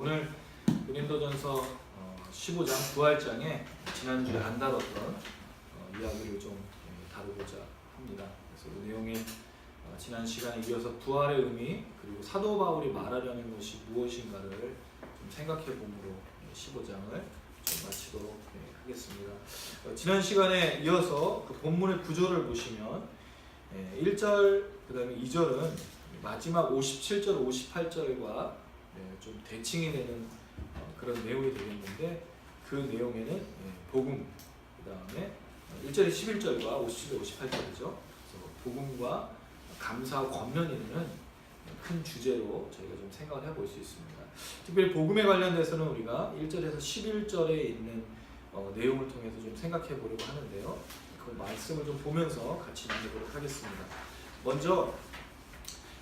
오늘 고린도전서 15장 부활장에 지난주에 안 다뤘던 이야기를 좀 다루고자 합니다. 그래서 그 내용이 지난 시간에 이어서 부활의 의미 그리고 사도 바울이 말하려는 것이 무엇인가를 좀 생각해 봄으로 15장을 좀 마치도록 하겠습니다. 지난 시간에 이어서 그 본문의 구조를 보시면 1절 그 다음에 2절은 마지막 57절 58절과 좀 대칭이 되는 그런 내용이 되겠는데 그 내용에는 복음 그 다음에 1절에 11절과 57절 58절이죠. 그래서 복음과 감사와 권면이라는 큰 주제로 저희가 좀 생각을 해볼 수 있습니다. 특별히 복음에 관련돼서는 우리가 1절에서 11절에 있는 내용을 통해서 좀 생각해 보려고 하는데요. 그 말씀을 좀 보면서 같이 나누도록 하겠습니다. 먼저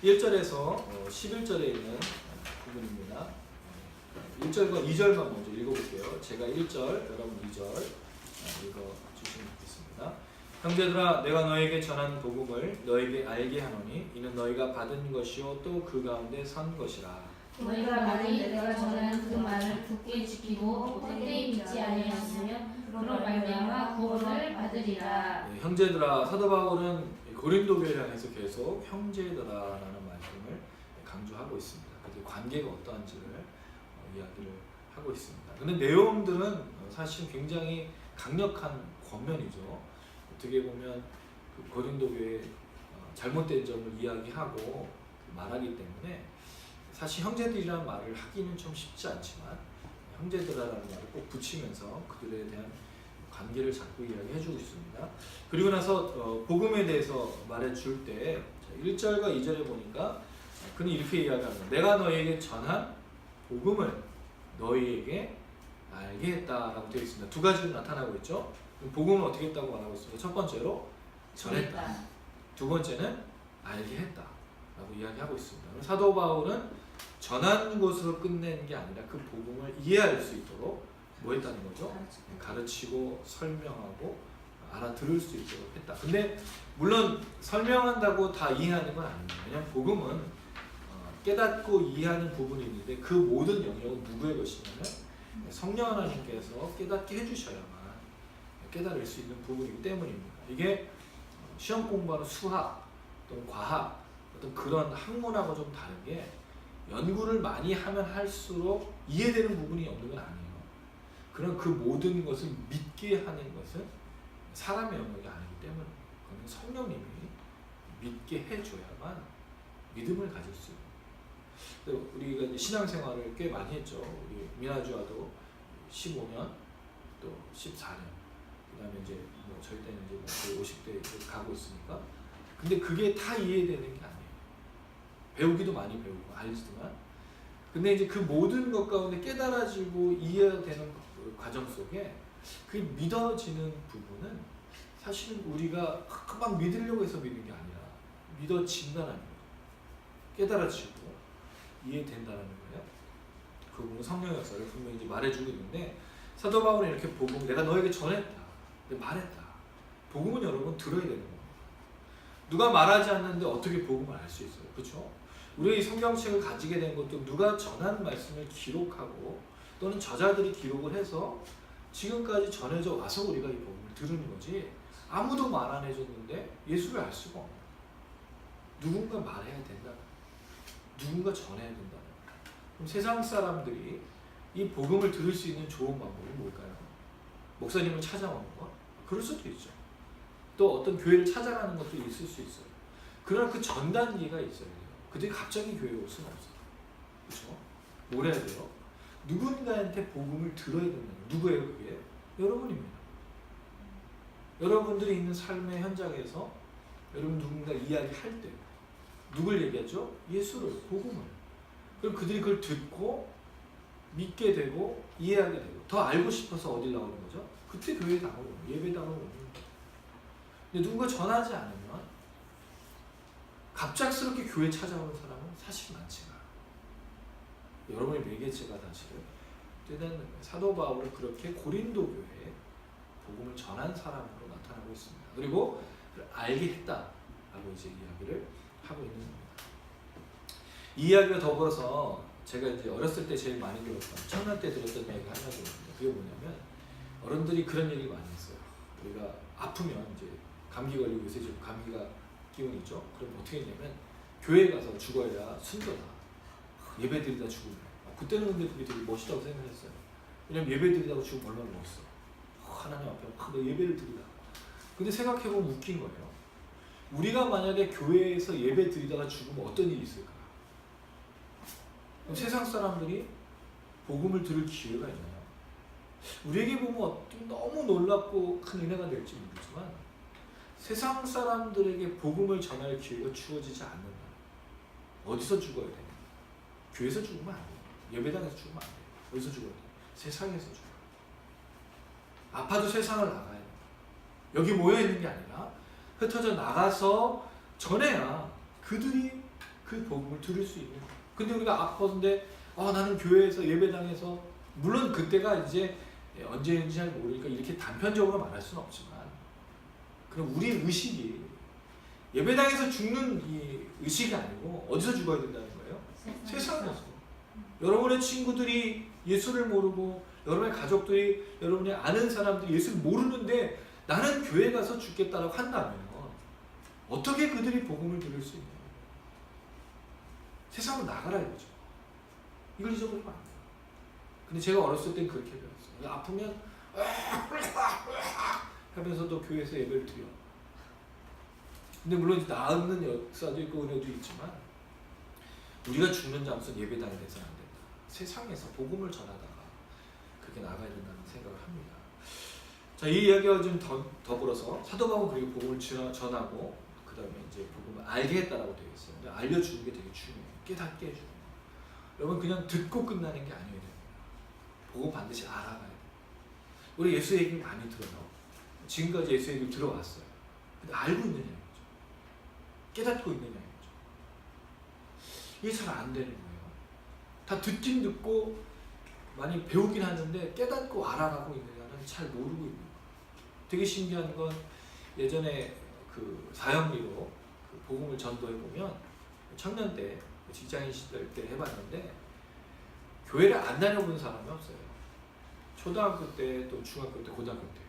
1절에서 11절에 있는 부분입니다. 1절과 2절만 먼저 읽어볼게요. 제가 1절, 여러분 2절 읽어주시면 좋겠습니다. 형제들아, 내가 너에게 전한 복음을 너에게 알게 하노니 이는 너희가 받은 것이요 또 그 가운데 선 것이라. 너희가 만일 내가 전한 그 말을 굳게 지키고 헛되이 믿지 아니하시면 그로 말미암아 구원을 받으리라. 네, 형제들아, 사도 바울은 고린도 교회를 향해서 계속 형제들아라는 말씀을 강조하고 있습니다. 그 관계가 어떠한지를 이야기를 하고 있습니다. 근데 내용들은 사실 굉장히 강력한 권면이죠. 어떻게 보면 그 고린도 교회의 잘못된 점을 이야기하고 말하기 때문에 사실 형제들이라는 말을 하기는 좀 쉽지 않지만 형제들이라는 말을 꼭 붙이면서 그들에 대한 관계를 자꾸 이야기해주고 있습니다. 그리고 나서 복음에 대해서 말해줄 때 1절과 2절에 보니까 그는 이렇게 이야기합니다. 내가 너희에게 전한 복음을 너희에게 알게 했다라고 되어 있습니다. 두 가지로 나타나고 있죠. 복음을 어떻게 했다고 말하고 있습니다. 첫 번째로 전했다. 두 번째는 알게 했다라고 이야기하고 있습니다. 사도 바울은 전한 것으로 끝내는 게 아니라 그 복음을 이해할 수 있도록 뭐 했다는 거죠? 가르치고 설명하고 알아들을 수 있도록 했다. 근데 물론 설명한다고 다 이해하는 건 아닙니다. 왜냐하면 복음은 깨닫고 이해하는 부분이 있는데 그 모든 영역은 누구의 것이냐면 성령 하나님께서 깨닫게 해주셔야만 깨달을 수 있는 부분이기 때문입니다. 이게 시험 공부하는 수학 또는 과학 어떤 그런 학문하고 좀 다르게 연구를 많이 하면 할수록 이해되는 부분이 없는 건 아니에요. 그런 그 모든 것을 믿게 하는 것은 사람의 영역이 아니기 때문에 그건 성령님이 믿게 해줘야만 믿음을 가질 수 있는. 우리가 이제 신앙생활을 꽤 많이 했죠. 우리 미나주와도 15년 또 14년 그다음에 이제 뭐 저희 때는 이제 뭐 50대 가고 있으니까. 근데 그게 다 이해되는 게 아니에요. 배우기도 많이 배우고 알지만 근데 이제 그 모든 것 가운데 깨달아지고 이해되는 과정 속에 그 믿어지는 부분은 사실은 우리가 막 믿으려고 해서 믿는 게 아니라 믿어진다는 거예요. 깨달아지고 이해된다는 거예요. 그 부분 성령 역사를 분명히 이제 말해주고 있는데 사도 바울은 이렇게 복음 내가 너에게 전했다. 말했다. 복음은 여러분 들어야 되는 겁니다. 누가 말하지 않는데 어떻게 복음을 알 수 있어요? 그렇죠? 우리가 이 성경책을 가지게 된 것도 누가 전한 말씀을 기록하고 또는 저자들이 기록을 해서 지금까지 전해져 와서 우리가 이 복음을 들은 거지 아무도 말 안 해줬는데 예수를 알 수가 없어요. 누군가 말해야 된다. 누군가 전해야 된다. 그럼 세상 사람들이 이 복음을 들을 수 있는 좋은 방법이 뭘까요? 목사님을 찾아오는 것? 그럴 수도 있죠. 또 어떤 교회를 찾아가는 것도 있을 수 있어요. 그러나 그 전 단계가 있어야 돼요. 그들이 갑자기 교회에 올 수는 없어요. 그렇죠? 뭘 해야 돼요? 누군가한테 복음을 들어야 된다는 거예요. 누구예요 그게? 여러분입니다. 여러분들이 있는 삶의 현장에서 여러분 누군가 이야기할 때 누굴 얘기하죠? 예수를, 복음을. 그럼 그들이 그걸 듣고 믿게 되고 이해하게 되고 더 알고 싶어서 어디 나오는 거죠? 그때 교회에 나오는 거예요. 예배당으로 오는 거예요. 근데 누군가 전하지 않으면 갑작스럽게 교회 찾아오는 사람은 사실 많지가 않아요. 여러분의 매개체가 사실은 어쨌든 사도 바울은 그렇게 고린도 교회에 복음을 전한 사람으로 나타나고 있습니다. 그리고 알게 했다라고 이제 이야기를 하고 있는 겁니다. 이 이야기가 더불어서 제가 이제 어렸을 때 제일 많이 들었던 청년 때 들었던 얘기가 하나 있는데 그게 뭐냐면 어른들이 그런 얘기를 많이 했어요. 우리가 아프면 이제 감기 걸리고 요새 지금 감기가 기운이죠. 그럼 어떻게 했냐면 교회 가서 죽어야 순교다. 예배 드리다 죽으면. 그때는 근데 그게 되게 멋있다고 생각했어요. 왜냐면 예배 드리다가 죽으면 얼마나 멋있어. 하나님 앞에 너 예배를 드리다. 근데 생각해보면 웃긴 거예요. 우리가 만약에 교회에서 예배 드리다가 죽으면 어떤 일이 있을까? 그럼 세상 사람들이 복음을 들을 기회가 있나요? 우리에게 보면 너무 놀랍고 큰 은혜가 될지 모르지만 세상 사람들에게 복음을 전할 기회가 주어지지 않는다. 어디서 죽어야 되냐? 교회에서 죽으면 안 돼요. 예배당에서 죽으면 안 돼요. 어디서 죽어야 돼요? 세상에서 죽어요. 아파도 세상을 나가야 돼요. 여기 모여있는 게 아니라 흩어져 나가서 전해야 그들이 그 복음을 들을 수 있는 거예요. 근데 우리가 아팠는데 나는 교회에서 예배당에서 물론 그때가 이제 언제인지 잘 모르니까 이렇게 단편적으로 말할 수는 없지만 그럼 우리 의식이 예배당에서 죽는 이 의식이 아니고 어디서 죽어야 된다는 거예요? 세상에서. 여러분의 친구들이 예수를 모르고 여러분의 가족들이 여러분의 아는 사람들이 예수를 모르는데 나는 교회 가서 죽겠다고 한다면 어떻게 그들이 복음을 들을 수 있냐? 세상으로 나가라 이거죠. 이걸 잊어버리면 안 돼요. 근데 제가 어렸을 땐 그렇게 배웠어요. 아프면 하면서도 교회에서 예배를 드려. 근데 물론 나은 역사도 있고 은혜도 있지만 우리가 죽는 장소는 예배당이 돼서는 안 된다. 세상에서 복음을 전하다가 그렇게 나가야 된다는 생각을 합니다. 자, 이 이야기와 좀 더불어서 사도 바울은 그리고 복음을 전하고 그 다음에 이제 복음을 알게 했다라고 되어 있어요. 근데 알려주는 게 되게 중요해요. 깨닫게 해주는 거. 여러분 그냥 듣고 끝나는 게 아니어야 됩니다. 복음 반드시 알아가야 돼요. 우리 예수 얘기 많이 들어요. 지금까지 예수 얘기 들어왔어요. 근데 알고 있느냐 이거죠. 깨닫고 있느냐 이거죠. 이게 잘 안 되는 거예요. 다 듣긴 듣고 많이 배우긴 하는데 깨닫고 알아가고 있느냐는 잘 모르고 있는 거예요. 되게 신기한 건 예전에 그 사형리로 그 복음을 전도해 보면 청년 때 직장인 시절 때 해봤는데 교회를 안 다녀본 사람이 없어요. 초등학교 때 또 중학교 때 고등학교 때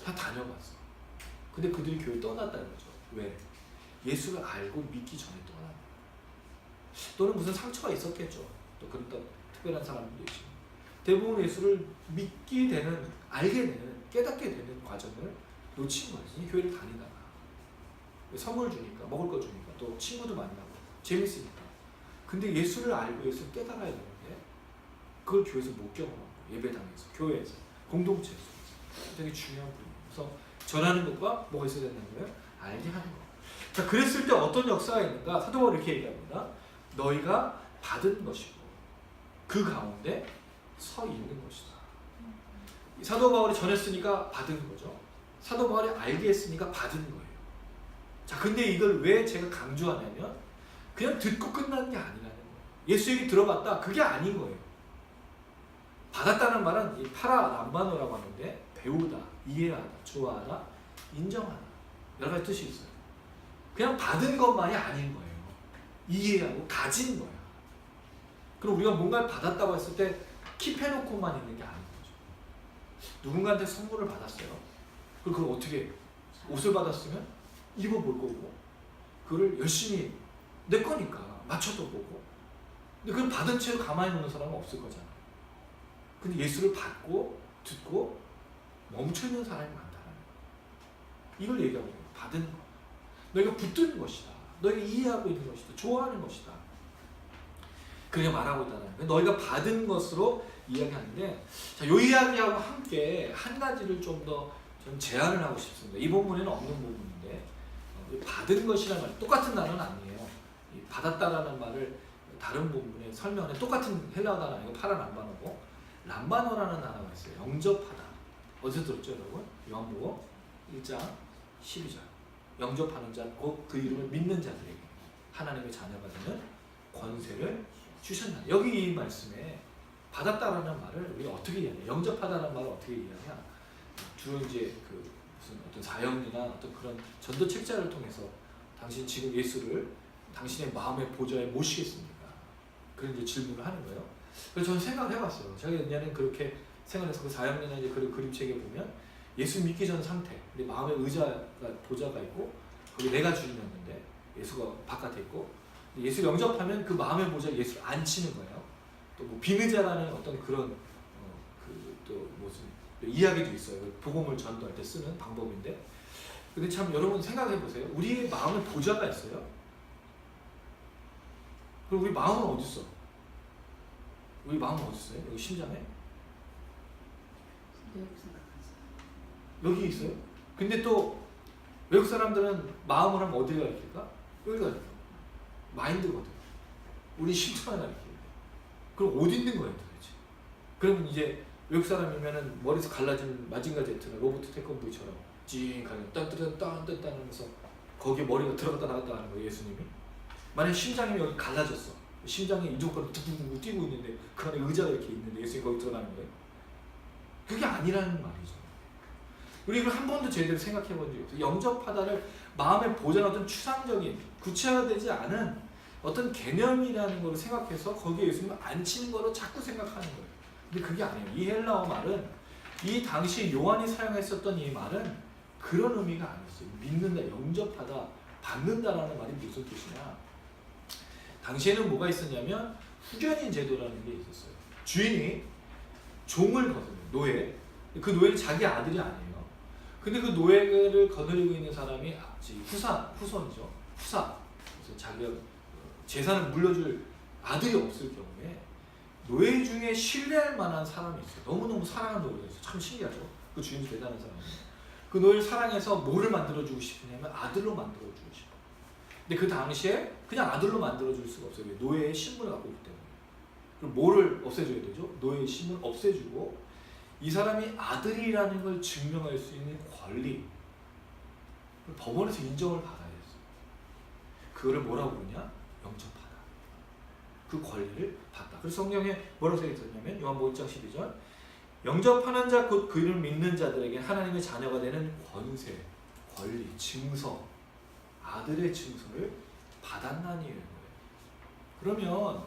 다 다녀봤어. 근데 그들이 교회 떠났다는 거죠. 왜? 예수를 알고 믿기 전에 떠난 거예요. 또는 무슨 상처가 있었겠죠. 또 그런 특별한 사람들도 있지만 대부분 예수를 믿게 되는, 알게 되는, 깨닫게 되는 과정을 놓친 거예요. 이 교회를 다니다가 선물 주니까, 먹을 거 주니까, 또 친구도 만나고 재밌으니까. 근데 예수를 알고 예수를 깨달아야 되는데 그걸 교회에서 못 경험하고 예배당에서, 교회에서, 공동체에서 되게 중요한 부분이에요. 그래서 전하는 것과 뭐가 있어야 된다는 거예요? 알게 하는 거. 자, 그랬을 때 어떤 역사가 있는가? 사도 바울이 이렇게 얘기합니다. 너희가 받은 것이고 그 가운데 서 있는 것이다. 사도 바울이 전했으니까 받은 거죠. 사도 바울이 알게 했으니까 받은 거예요. 자, 근데 이걸 왜 제가 강조하냐면 그냥 듣고 끝나는 게 아니라는 거예요. 예수 얘기 들어봤다. 그게 아닌 거예요. 받았다는 말은 이 파라람바노라고 하는데 배우다, 이해하다, 좋아하다, 인정하다 여러 가지 뜻이 있어요. 그냥 받은 것만이 아닌 거예요. 이해하고 가진 거야. 그럼 우리가 뭔가를 받았다고 했을 때 킵해놓고만 있는 게 아닌 거죠. 누군가한테 선물을 받았어요. 그걸 어떻게 해요? 옷을 받았으면 입어볼 거고 그걸 열심히 내 거니까 맞춰도 보고 근데 그걸 받은 채로 가만히 놓는 사람은 없을 거잖아요. 근데 예수를 받고 듣고 멈춰있는 사람이 많다는 거예요. 이걸 얘기하고 있는 거예요. 받은 거. 너희가 붙든 것이다. 너희가 이해하고 있는 것이다. 좋아하는 것이다. 그렇게 말하고 있다는 거예요. 너희가 받은 것으로 이야기하는데 자, 이 이야기하고 함께 한 가지를 좀 더 제안을 하고 싶습니다. 이 본문에는 없는 부분인데 받은 것이라는 말, 똑같은 단어는 아니에요. 이 받았다라는 말을 다른 부분에 설명하는 똑같은 헬라어 단어 아니고 파라람바노고 람바노라는 단어가 있어요. 영접하다. 어디서 들었죠 여러분? 요한복음 1장 12절. 영접하는 자, 곧 그 이름을 믿는 자들에게 하나님의 자녀가 되는 권세를 주셨나. 여기 이 말씀에 받았다라는 말을 우리가 어떻게 이해하냐? 영접하다라는 말을 어떻게 이해하냐? 주로 이제 그 무슨 어떤 사형리나 어떤 그런 전도 책자를 통해서 당신 지금 예수를 당신의 마음의 보좌에 모시겠습니까? 그런 이제 질문을 하는 거예요. 그래서 저는 생각을 해봤어요. 제가 옛날에는 그렇게 생각해서 그 4학년에 이제 그 그림책에 보면 예수 믿기 전 상태, 내 마음에 의자가 보좌가 있고 거기 내가 주인이었는데 예수가 바깥에 있고 예수 영접하면 그 마음의 보좌에 예수를 앉히는 거예요. 또 뭐 비느자라는 어떤 그런 또 무슨 이야기도 있어요. 복음을 전도할 때 쓰는 방법인데. 근데 참 여러분 생각해 보세요. 우리의 마음에 보좌가 있어요. 그럼 우리 마음은 어디 있어? 우리 마음은 어디 있어요? 여기 심장에? 여기 있어요. 근데 또 외국 사람들은 마음을 하면 어디가 있을까? 여기가 있을까? 마인드거든. 우리 심장을 가리켜요. 그럼 어디 있는 거예요 도대체? 그러면 이제 외국 사람이면은 머리에서 갈라진 마징가 제트나 로버트 태권브이처럼 찡 가면 딴딴딴딴 하면서 거기에 머리가 들어갔다 나갔다 하는 거예요 예수님이. 만약 심장이 여기 갈라졌어. 심장이 이쪽으로 뚝뚝뚝 뛰고 있는데 그 안에 의자가 이렇게 있는데 예수님이 거기 들어가는 거예요. 그게 아니라는 말이죠. 우리 이걸 한 번도 제대로 생각해 본 적이 없어요. 영접하다를 마음에 보존하는 어떤 추상적인 구체화되지 않은 어떤 개념이라는 걸 생각해서 거기에 예수님을 앉히는 거로 자꾸 생각하는 거예요. 근데 그게 아니에요. 이 헬라어 말은 이 당시 요한이 사용했었던 이 말은 그런 의미가 아니었어요. 믿는다, 영접하다, 받는다라는 말이 무슨 뜻이냐. 당시에는 뭐가 있었냐면 후견인 제도라는 게 있었어요. 주인이 종을 거느려요. 노예. 그 노예는 자기 아들이 아니에요. 근데 그 노예를 거느리고 있는 사람이 후손이죠. 후사. 그래서 자기가 재산을 물려줄 아들이 없을 경우에 노예 중에 신뢰할 만한 사람이 있어요. 너무너무 사랑하는 노예가 있어요. 참 신기하죠. 그 주인이 대단한 사람이에요. 그 노예를 사랑해서 뭐를 만들어주고 싶으냐면 아들로 만들어주고 싶어요. 근데 그 당시에 그냥 아들로 만들어줄 수가 없어요. 노예의 신분을 갖고 있기 때문에. 그럼 뭐를 없애줘야 되죠? 노예의 신분을 없애주고 이 사람이 아들이라는 걸 증명할 수 있는 권리, 법원에서 인정을 받아야 했어요. 그거를 뭐라고 부르냐? 영접하다. 그 권리를 받다. 그래서 성경에 뭐라고 써있었냐면 요한복음 1장 12절 영접하는 자 곧 그를 믿는 자들에게 하나님의 자녀가 되는 권세, 권리, 증서, 아들의 증서를 받았나니의 거예요. 그러면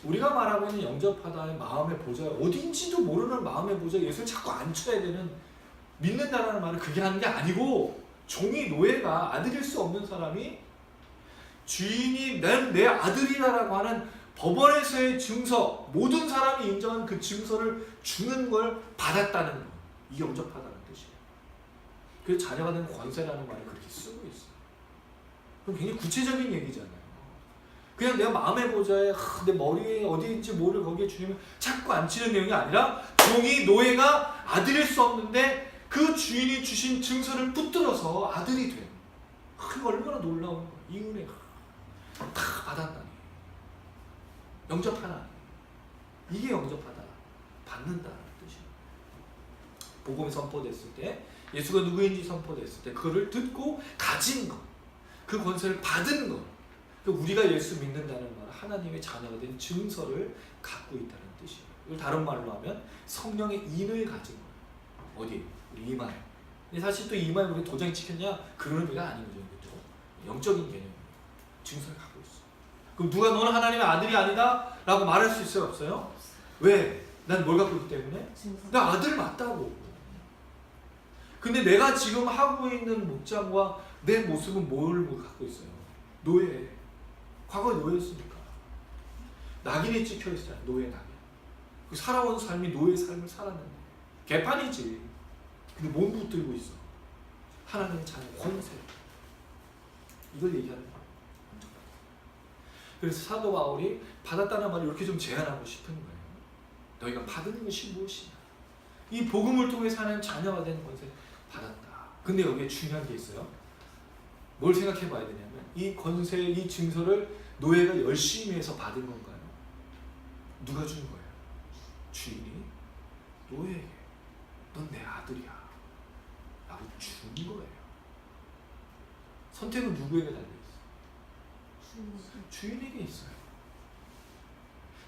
우리가 말하고 있는 영접하다의 마음의 보좌, 어딘지도 모르는 마음의 보좌, 예수를 자꾸 앉혀야 되는, 믿는다라는 말은 그게 하는 게 아니고 종이 노예가 아들일 수 없는 사람이 주인이 내 아들이라고 하는 법원에서의 증서, 모든 사람이 인정한 그 증서를 주는 걸 받았다는 거. 이게 영접하다는 뜻이에요. 그래서 자녀가 되는 권세라는 말을 그렇게 쓰고 있어요. 그럼 굉장히 구체적인 얘기잖아요. 그냥 내가 마음의 보좌에 내 머리에 어디 있는지 모를 거기에 주님을 자꾸 앉히는 내용이 아니라 종이 노예가 아들일 수 없는데 그 주인이 주신 증서를 붙들어서 아들이 된. 그게 얼마나 놀라운 거야. 이 은혜 다 받았다니. 영접하나. 이게 영접하다. 받는다는 뜻이에요. 복음이 선포됐을 때 예수가 누구인지 선포됐을 때 그를 듣고 가진 것. 그 권세를 받은 것. 우리가 예수 믿는다는 말은 하나님의 자녀가 된 증서를 갖고 있다는 뜻이에요. 이걸 다른 말로 하면 성령의 인을 가진 거예요. 어디? 우리 이마에. 근데 사실 또 이마에 우리 도장이 찍혔냐? 그런 의미가 아닌 거죠. 그렇죠? 영적인 개념이에요. 증서를 갖고 있어. 그럼 누가 너는 하나님의 아들이 아니다? 라고 말할 수 있어요? 없어요? 왜? 난 뭘 갖고 있기 때문에? 나 아들 맞다고. 근데 내가 지금 하고 있는 목장과 내 모습은 뭘 갖고 있어요? 노예. 과거에 노예였으니까. 낙인이 찍혀있어요. 노예 낙인. 그 살아온 삶이 노예 삶을 살았는데 개판이지. 근데 몸 붙들고 있어. 하나님의 자녀 권세. 이걸 얘기하는 거예요. 그래서 사도 바울이 받았다는 말을 이렇게 좀 제안하고 싶은 거예요. 너희가 받은 것이 무엇이냐. 이 복음을 통해 사는 자녀가 된 권세 받았다. 근데 여기에 중요한 게 있어요. 뭘 생각해 봐야 되냐면 이 권세, 이 증서를 노예가 열심히 해서 받은 건가요? 누가 준 거예요? 주인이 노예에게 넌 내 아들이야 라고 준 거예요. 선택은 누구에게 달려있어요? 주인에게 있어요.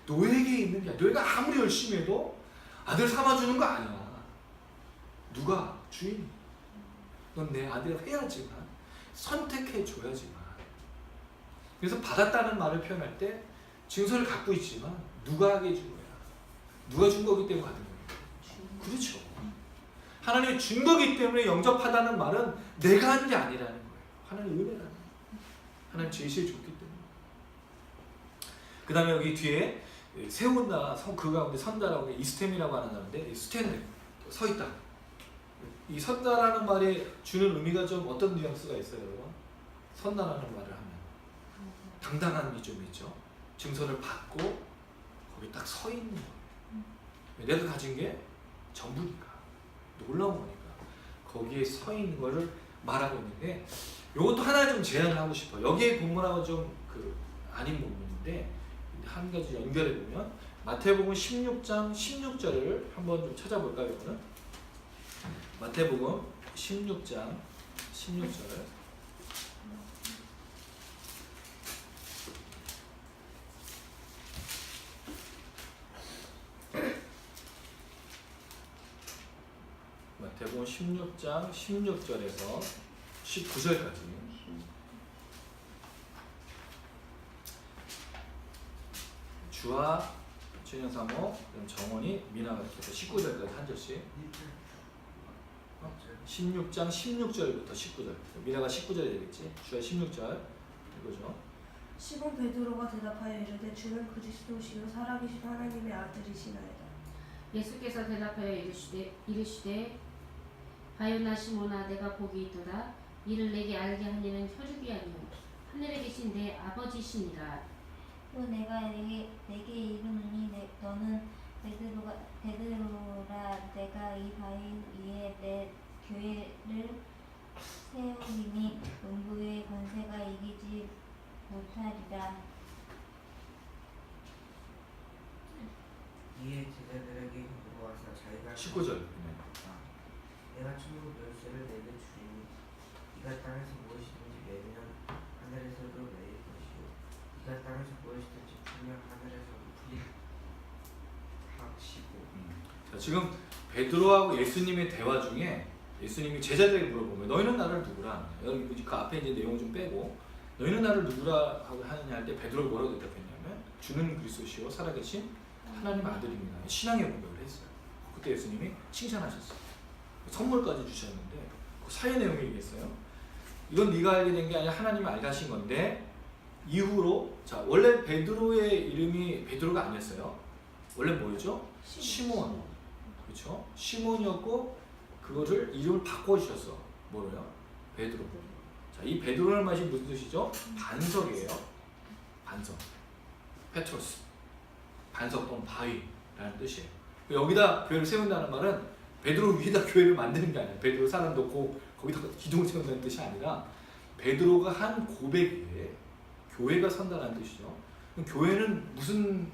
노예에게 있는 게 아니라 노예가 아무리 열심히 해도 아들 삼아주는 거 아니야. 누가? 주인이. 넌 내 아들이라 해야지만 선택해줘야지만. 그래서 받았다는 말을 표현할 때 증서를 갖고 있지만 누가 하게 해준 거야? 누가 준 거기 때문에 받은 거예요. 그렇죠. 하나님이 준 거기 때문에 영접하다는 말은 내가 한 게 아니라는 거예요. 하나님 은혜라는 거예요. 하나님 제시해 줬기 때문에. 그 다음에 여기 뒤에 세운다, 그 가운데 선다라고 이스템이라고 하는 단어인데 스탠드, 서 있다. 이 선다라는 말에 주는 의미가 좀 어떤 뉘앙스가 있어요, 여러분? 선다라는 말을 하면 당당함이 좀 있죠. 증서를 받고 거기 딱 서 있는 거예요. 내가 가진 게 전부니까, 놀라운 거니까 거기에 서 있는 거를 말하고 있는데, 이것도 하나 좀 제안을 하고 싶어요. 여기에 본문하고 좀 아닌 본문인데 한 가지 연결해 보면 마태복음 16장 16절을 한번 좀 찾아볼까요, 여러분? 마태복음 16장 16절. 마태복음 16장 16절에서 19절까지. 주와 최영사모, 그럼 정원이, 미나가 이렇게 해서 19절까지 한 절씩. 16장 16절부터 19절. 미나가 19절이 되겠지. 주와 16절 이거죠. 시몬 베드로가 대답하여 이르되 주는 그리스도시요 살아계신 하나님의 아들이시나이다. 예수께서 대답하여 이르시되 바요나 시몬아 내가 복이 있도다. 이를 내게 알게 하니는 혈육이 아니요 하늘에 계신 내 아버지시니라. 또 내가 내게 이르노니 너는 베드로라. 내가 이 바위 위에 내 교회를 세우리니 음부의 권세가 이기지 못하리라. 이에 제자들에게 물어와서 자기가 19절. 내가 천국 열쇠를 내게 주리니 네가 땅에서 무엇이든지 매면 하늘에서도 매일 것이요 네가 땅에서 무엇이든지 풀면 하늘에서도 풀리하시고. 자, 지금 베드로하고 예수님의 대화 중에 예수님이 제자들에게 물어보면 너희는 나를 누구라? 여기 그 앞에 이제 내용을 좀 빼고 너희는 나를 누구라 하고 하느냐 할 때 베드로가 뭐라고 대답했냐면 주는 그리스도시요 살아계신 하나님 아들입니다. 신앙의 고백을 했어요. 그때 예수님이 칭찬하셨어요. 선물까지 주셨는데 그 사회 내용을 얘기했어요. 이건 네가 알게 된 게 아니라 하나님이 알게 하신 건데 이후로 자 원래 베드로의 이름이 베드로가 아니었어요. 원래 뭐였죠? 시몬. 그렇죠? 시몬이었고 그거를 이름을 바꿔주셨어. 뭐로요? 베드로. 자, 이 베드로라는 말이 무슨 뜻이죠? 반석이에요. 반석. 페트로스. 반석 또는 바위라는 뜻이에요. 여기다 교회를 세운다는 말은 베드로 위에다 교회를 만드는 게 아니에요. 베드로 사람 놓고 거기다가 기둥을 세운다는 뜻이 아니라 베드로가 한 고백 위에 교회가 선다는 뜻이죠. 그럼 교회는 무슨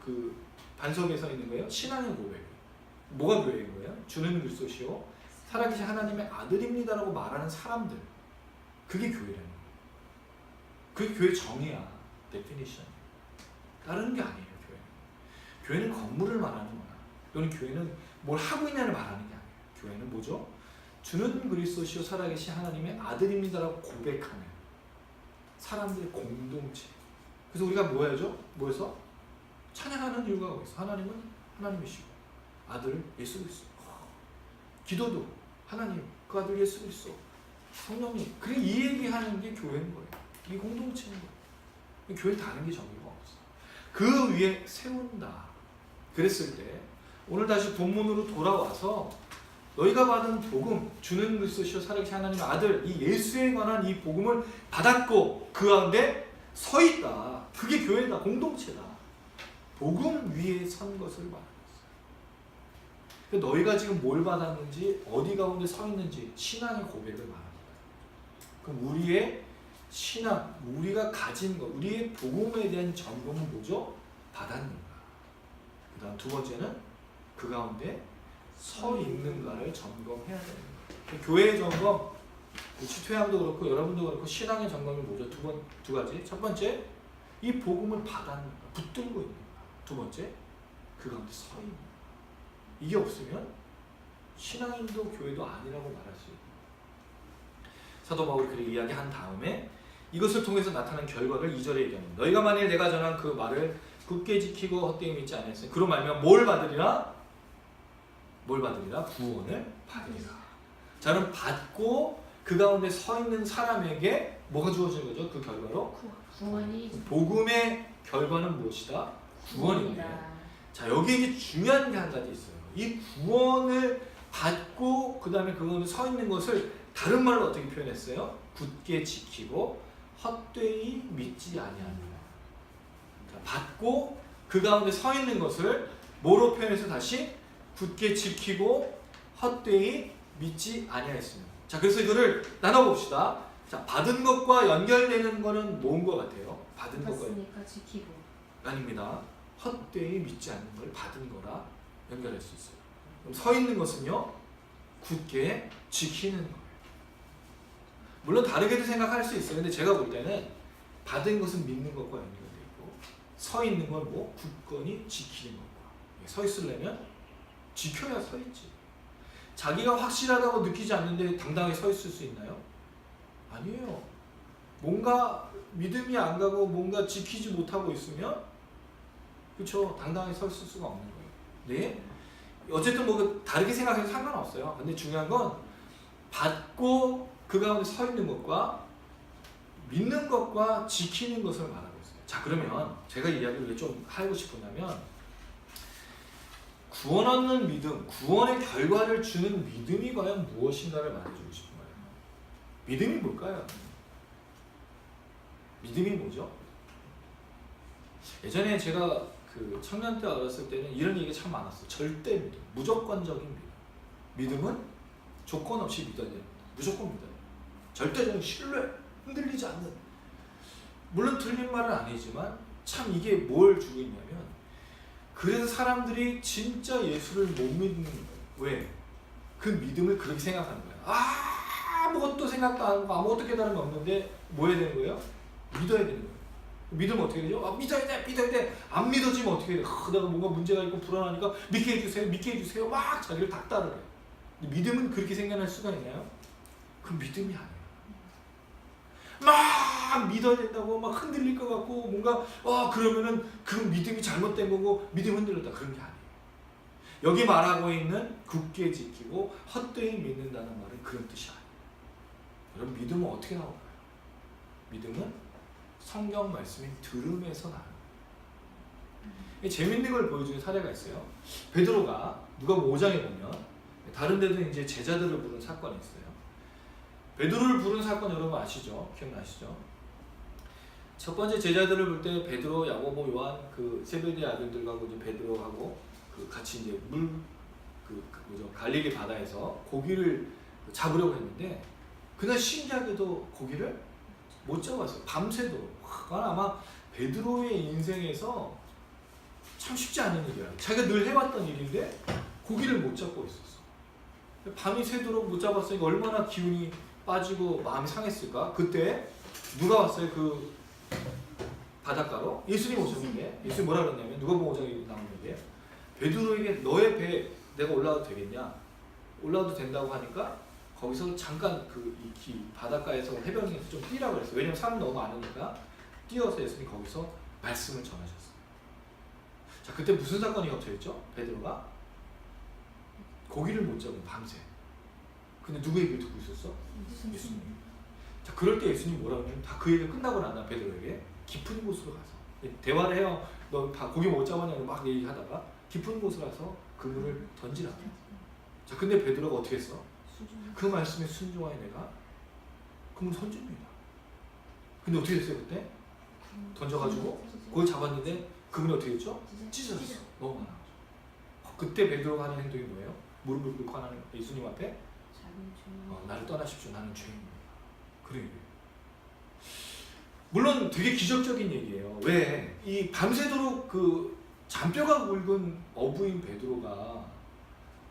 그 반석에 서 있는 거예요? 신앙의 고백. 뭐가 교회인 거예요? 주는 그리스도시요 살아계신 하나님의 아들입니다라고 말하는 사람들. 그게 교회라는 거예요. 그게 교회 정의야. 데피니션. 다른 게 아니에요. 교회는 건물을 말하는 거야. 또는 교회는 뭘 하고 있냐를 말하는 게 아니에요. 교회는 뭐죠? 주는 그리스도시요 살아계신 하나님의 아들입니다라고 고백하는 사람들의 공동체. 그래서 우리가 뭐 해야죠? 모여서 찬양하는 이유가 있어. 하나님은 하나님이시고 아들 예수 그리스도. 기도도 하나님 그 아들 예수 그리스도. 성령님. 그래 이 얘기하는 게 교회인 거예요. 이 공동체인 거예요. 교회 다른 게 정의가 없어. 그 위에 세운다. 그랬을 때 오늘 다시 본문으로 돌아와서 너희가 받은 복음 주는 그리스도시요 살아계신 하나님의 아들 이 예수에 관한 이 복음을 받았고 그 가운데 서 있다. 그게 교회다. 공동체다. 복음 위에 선 것을 말하는 거예요. 너희가 지금 뭘 받았는지 어디 가운데 서 있는지 신앙의 고백을 말하는 거예요. 그럼 우리의 신앙, 우리가 가진 것, 우리의 복음에 대한 점검은 뭐죠? 받았는가. 그 다음 두 번째는 그 가운데 서 있는가를 점검해야 되는 거예요. 교회의 점검, 치퇴함도 그렇고 여러분도 그렇고 신앙의 점검이 뭐죠? 두 가지. 첫 번째, 이 복음을 받았는가, 붙들고 있는가. 두 번째, 그 가운데 서 있는가. 이게 없으면 신앙인도 교회도 아니라고 말할 수 있는 거예요. 사도 바울이 그렇게 이야기한 다음에 이것을 통해서 나타난 결과를 2절에 얘기합니다. 너희가 만일 내가 전한 그 말을 굳게 지키고 헛되이 믿지 아니하였으니 그로 말미암아 뭘 받으리라? 뭘 받으리라? 구원을 받으리라. 자는 받고 그 가운데 서 있는 사람에게 뭐가 주어진 거죠? 그 결과로 구원이 복음의 결과는 무엇이다? 구원입니다. 자, 여기에 이제 중요한 게 한 가지 있어요. 이 구원을 받고 그 다음에 그거는 서 있는 것을 다른 말로 어떻게 표현했어요? 굳게 지키고 헛되이 믿지 아니하느라. 자, 받고 그 가운데 서 있는 것을 뭐로 표현해서 다시 굳게 지키고 헛되이 믿지 아니하였습니다. 자, 그래서 이거를 나눠봅시다. 자, 받은 것과 연결되는 거는 뭔 것 같아요? 받은 것과 받았으니까 지키고. 아닙니다. 헛되이 믿지 않는 걸 받은 거라 연결할 수 있어요. 그럼 서 있는 것은요, 굳게 지키는 거예요. 물론 다르게도 생각할 수 있어요. 근데 제가 볼 때는 받은 것은 믿는 것과 연결되어 있고, 서 있는 건 뭐 굳건히 지키는 것과. 서 있으려면 지켜야 서 있지. 자기가 확실하다고 느끼지 않는데 당당하게 서 있을 수 있나요? 아니에요. 뭔가 믿음이 안 가고 뭔가 지키지 못하고 있으면 그렇죠. 당당하게 서 있을 수가 없는 거예요. 네. 어쨌든 뭐 다르게 생각해도 상관없어요. 근데 중요한 건 받고 그 가운데 서 있는 것과 믿는 것과 지키는 것을 말하고 있어요. 자, 그러면 제가 이 이야기를 왜 좀 하고 싶으냐면 구원 얻는 믿음, 구원의 결과를 주는 믿음이 과연 무엇인가를 말해주고 싶은 거예요. 믿음이 뭘까요? 믿음이 뭐죠? 예전에 제가 그 청년 때 어렸을 때는 이런 얘기가 참 많았어요. 절대 믿음, 무조건적인 믿음. 믿음은 조건 없이 믿어야 돼요. 무조건 믿어야 돼요. 절대적인 신뢰, 흔들리지 않는. 물론 틀린 말은 아니지만 참 이게 뭘 주고 있냐면 그래서 사람들이 진짜 예수를 못 믿는 거예요. 왜? 그 믿음을 그렇게 생각하는 거예요. 아무것도 생각도 안 하고 아무것도 깨달은 게 없는데 뭐 해야 되는 거예요? 믿어야 되는 거예요. 믿으면 어떻게 되죠? 믿어야 돼, 믿어야 돼. 안 믿어지면 어떻게 돼요? 내가 뭔가 문제가 있고 불안하니까 믿게 해주세요, 믿게 해주세요. 막 자기를 닥달을 해요. 근데 믿음은 그렇게 생겨날 수가 있나요? 그 믿음이 아니에요. 막 믿어야 된다고 막 흔들릴 것 같고 뭔가 그러면은 그 믿음이 잘못된 거고 믿음 흔들렸다 그런 게 아니에요. 여기 말하고 있는 굳게 지키고 헛되이 믿는다는 말은 그런 뜻이 아니에요. 여러분 믿음은 어떻게 나올까요? 믿음은 성경 말씀이 들음에서 나는 거예요. 재밌는 걸 보여주는 사례가 있어요. 베드로가 누가복음 5장에 보면 다른 데도 이제 제자들을 부른 사건이 있어요. 베드로를 부른 사건 여러분 아시죠? 기억나시죠? 첫 번째 제자들을 볼 때 베드로, 야고보, 요한 그 세베대의 아들들과 이제 베드로하고 그 같이 이제 갈릴리 바다에서 고기를 잡으려고 했는데 그날 신기하게도 고기를 못 잡았어요. 밤새도록. 그건 아마 베드로의 인생에서 참 쉽지 않은 일이야. 자기가 늘 해왔던 일인데 고기를 못 잡고 있었어. 밤이 새도록 못 잡았으니까 얼마나 기운이 빠지고 마음이 상했을까? 그때 누가 왔어요? 그 바닷가로? 예수님 오셨는데 예수님 뭐라 그랬냐면 누가복음 5장에 나오는데 베드로에게 너의 배에 내가 올라가도 되겠냐? 올라가도 된다고 하니까 거기서 잠깐 이 바닷가에서 해변에서 좀 뛰라고 그랬어요. 왜냐면 사람이 너무 많으니까 뛰어서 예수님 거기서 말씀을 전하셨어요. 자, 그때 무슨 사건이 겹쳐있죠? 베드로가 고기를 못 잡은 밤새. 근데 누구 얘기를 듣고 있었어? 예수님. 자, 그럴 때 예수님 뭐라고 하냐면 다 그 얘기가 끝나고 나나 베드로에게 깊은 곳으로 가서 대화를 해요. 너 다 고기 못 잡았냐고 막 얘기하다가 깊은 곳으로 가서 그물을 던지라. 자, 근데 베드로가 어떻게 했어? 그 말씀에 순종하여 내가 그물 던집니다. 근데 어떻게 됐어요 그때? 던져가지고 그걸 잡았는데 그물이 어떻게 됐죠? 찢어졌어. 너무 많아. 그때 베드로가 하는 행동이 뭐예요? 무릎을 꿇고 하나님 예수님 앞에 나를 떠나십시오. 나는 죄인입니다. 그래요. 물론 되게 기적적인 얘기예요. 왜? 이 밤새도록 그 잔뼈가 굵은 어부인 베드로가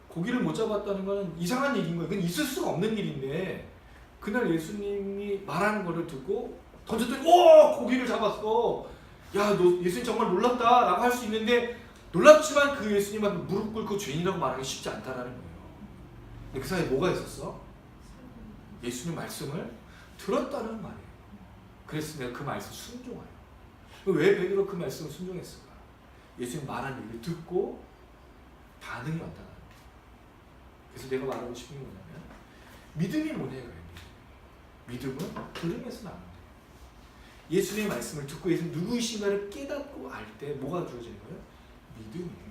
고기를 못 잡았다는 것은 이상한 일인 거예요. 그건 있을 수가 없는 일인데 그날 예수님이 말하는 거를 듣고 던졌더니 고기를 잡았어. 야, 너 예수님 정말 놀랍다 라고 할 수 있는데 놀랍지만 그 예수님 앞에 무릎 꿇고 죄인이라고 말하기 쉽지 않다라는 거예요. 근데 그 사이에 뭐가 있었어? 예수님 말씀을 들었다는 말이에요. 그래서 내가 그 말씀 순종해요. 왜 베드로 그 말씀을 순종했을까? 예수님 말한 얘기를 듣고 반응이 왔다는 거예요. 그래서 내가 말하고 싶은 게 뭐냐면 믿음이 뭐냐고요. 믿음은 들음에서 나오는 거예요. 예수님의 말씀을 듣고 예수님 누구이신가를 깨닫고 알 때 뭐가 주어지는 거예요? 믿음이에요.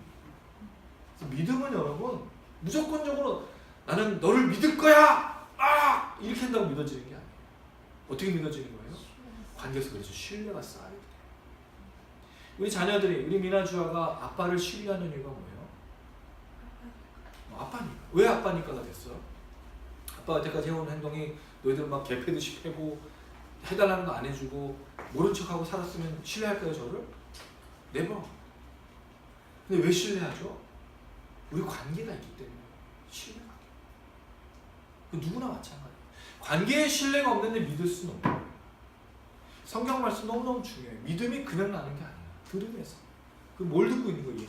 믿음은 여러분 무조건적으로 나는 너를 믿을 거야! 이렇게 한다고 믿어지는 게 아니에요. 어떻게 믿어지는 거예요? 관계에서 그래서 신뢰가 쌓여야 돼요. 우리 자녀들이, 우리 미나주아가 아빠를 신뢰하는 이유가 뭐예요? 아빠니까. 왜 아빠니까가 됐어요? 아빠가 여태까지 해온 행동이 너희들 막 개패듯이 패고 해달라는 거 안 해주고 모른 척하고 살았으면 신뢰할까요 저를? 네버. 근데 왜 신뢰하죠? 우리 관계가 있기 때문에 신뢰가 돼요. 누구나 마찬가지예요. 관계에 신뢰가 없는데 믿을 수는 없는 거예요. 성경 말씀 너무너무 중요해요. 믿음이 그냥 나는 게 아니에요. 들으면서. 뭘 듣고 있는 거예요?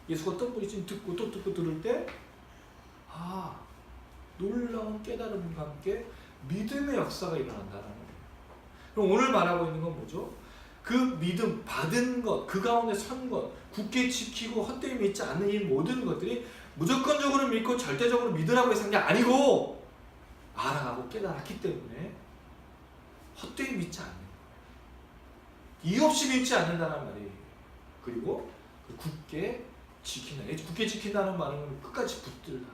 예수가 어떤 분이 듣고 또 듣고 들을 때 놀라운 깨달음과 함께 믿음의 역사가 일어난다는 거예요. 그럼 오늘 말하고 있는 건 뭐죠? 그 믿음, 받은 것, 그 가운데 선 것, 굳게 지키고 헛되이 믿지 않는 이 모든 것들이 무조건적으로 믿고 절대적으로 믿으라고 해서 한 게 아니고 알아가고 깨달았기 때문에 헛되이 믿지 않는 거예요. 이유 없이 믿지 않는다는 말이에요. 그리고 굳게 지킨다. 굳게 지킨다는 말은 끝까지 붙들다.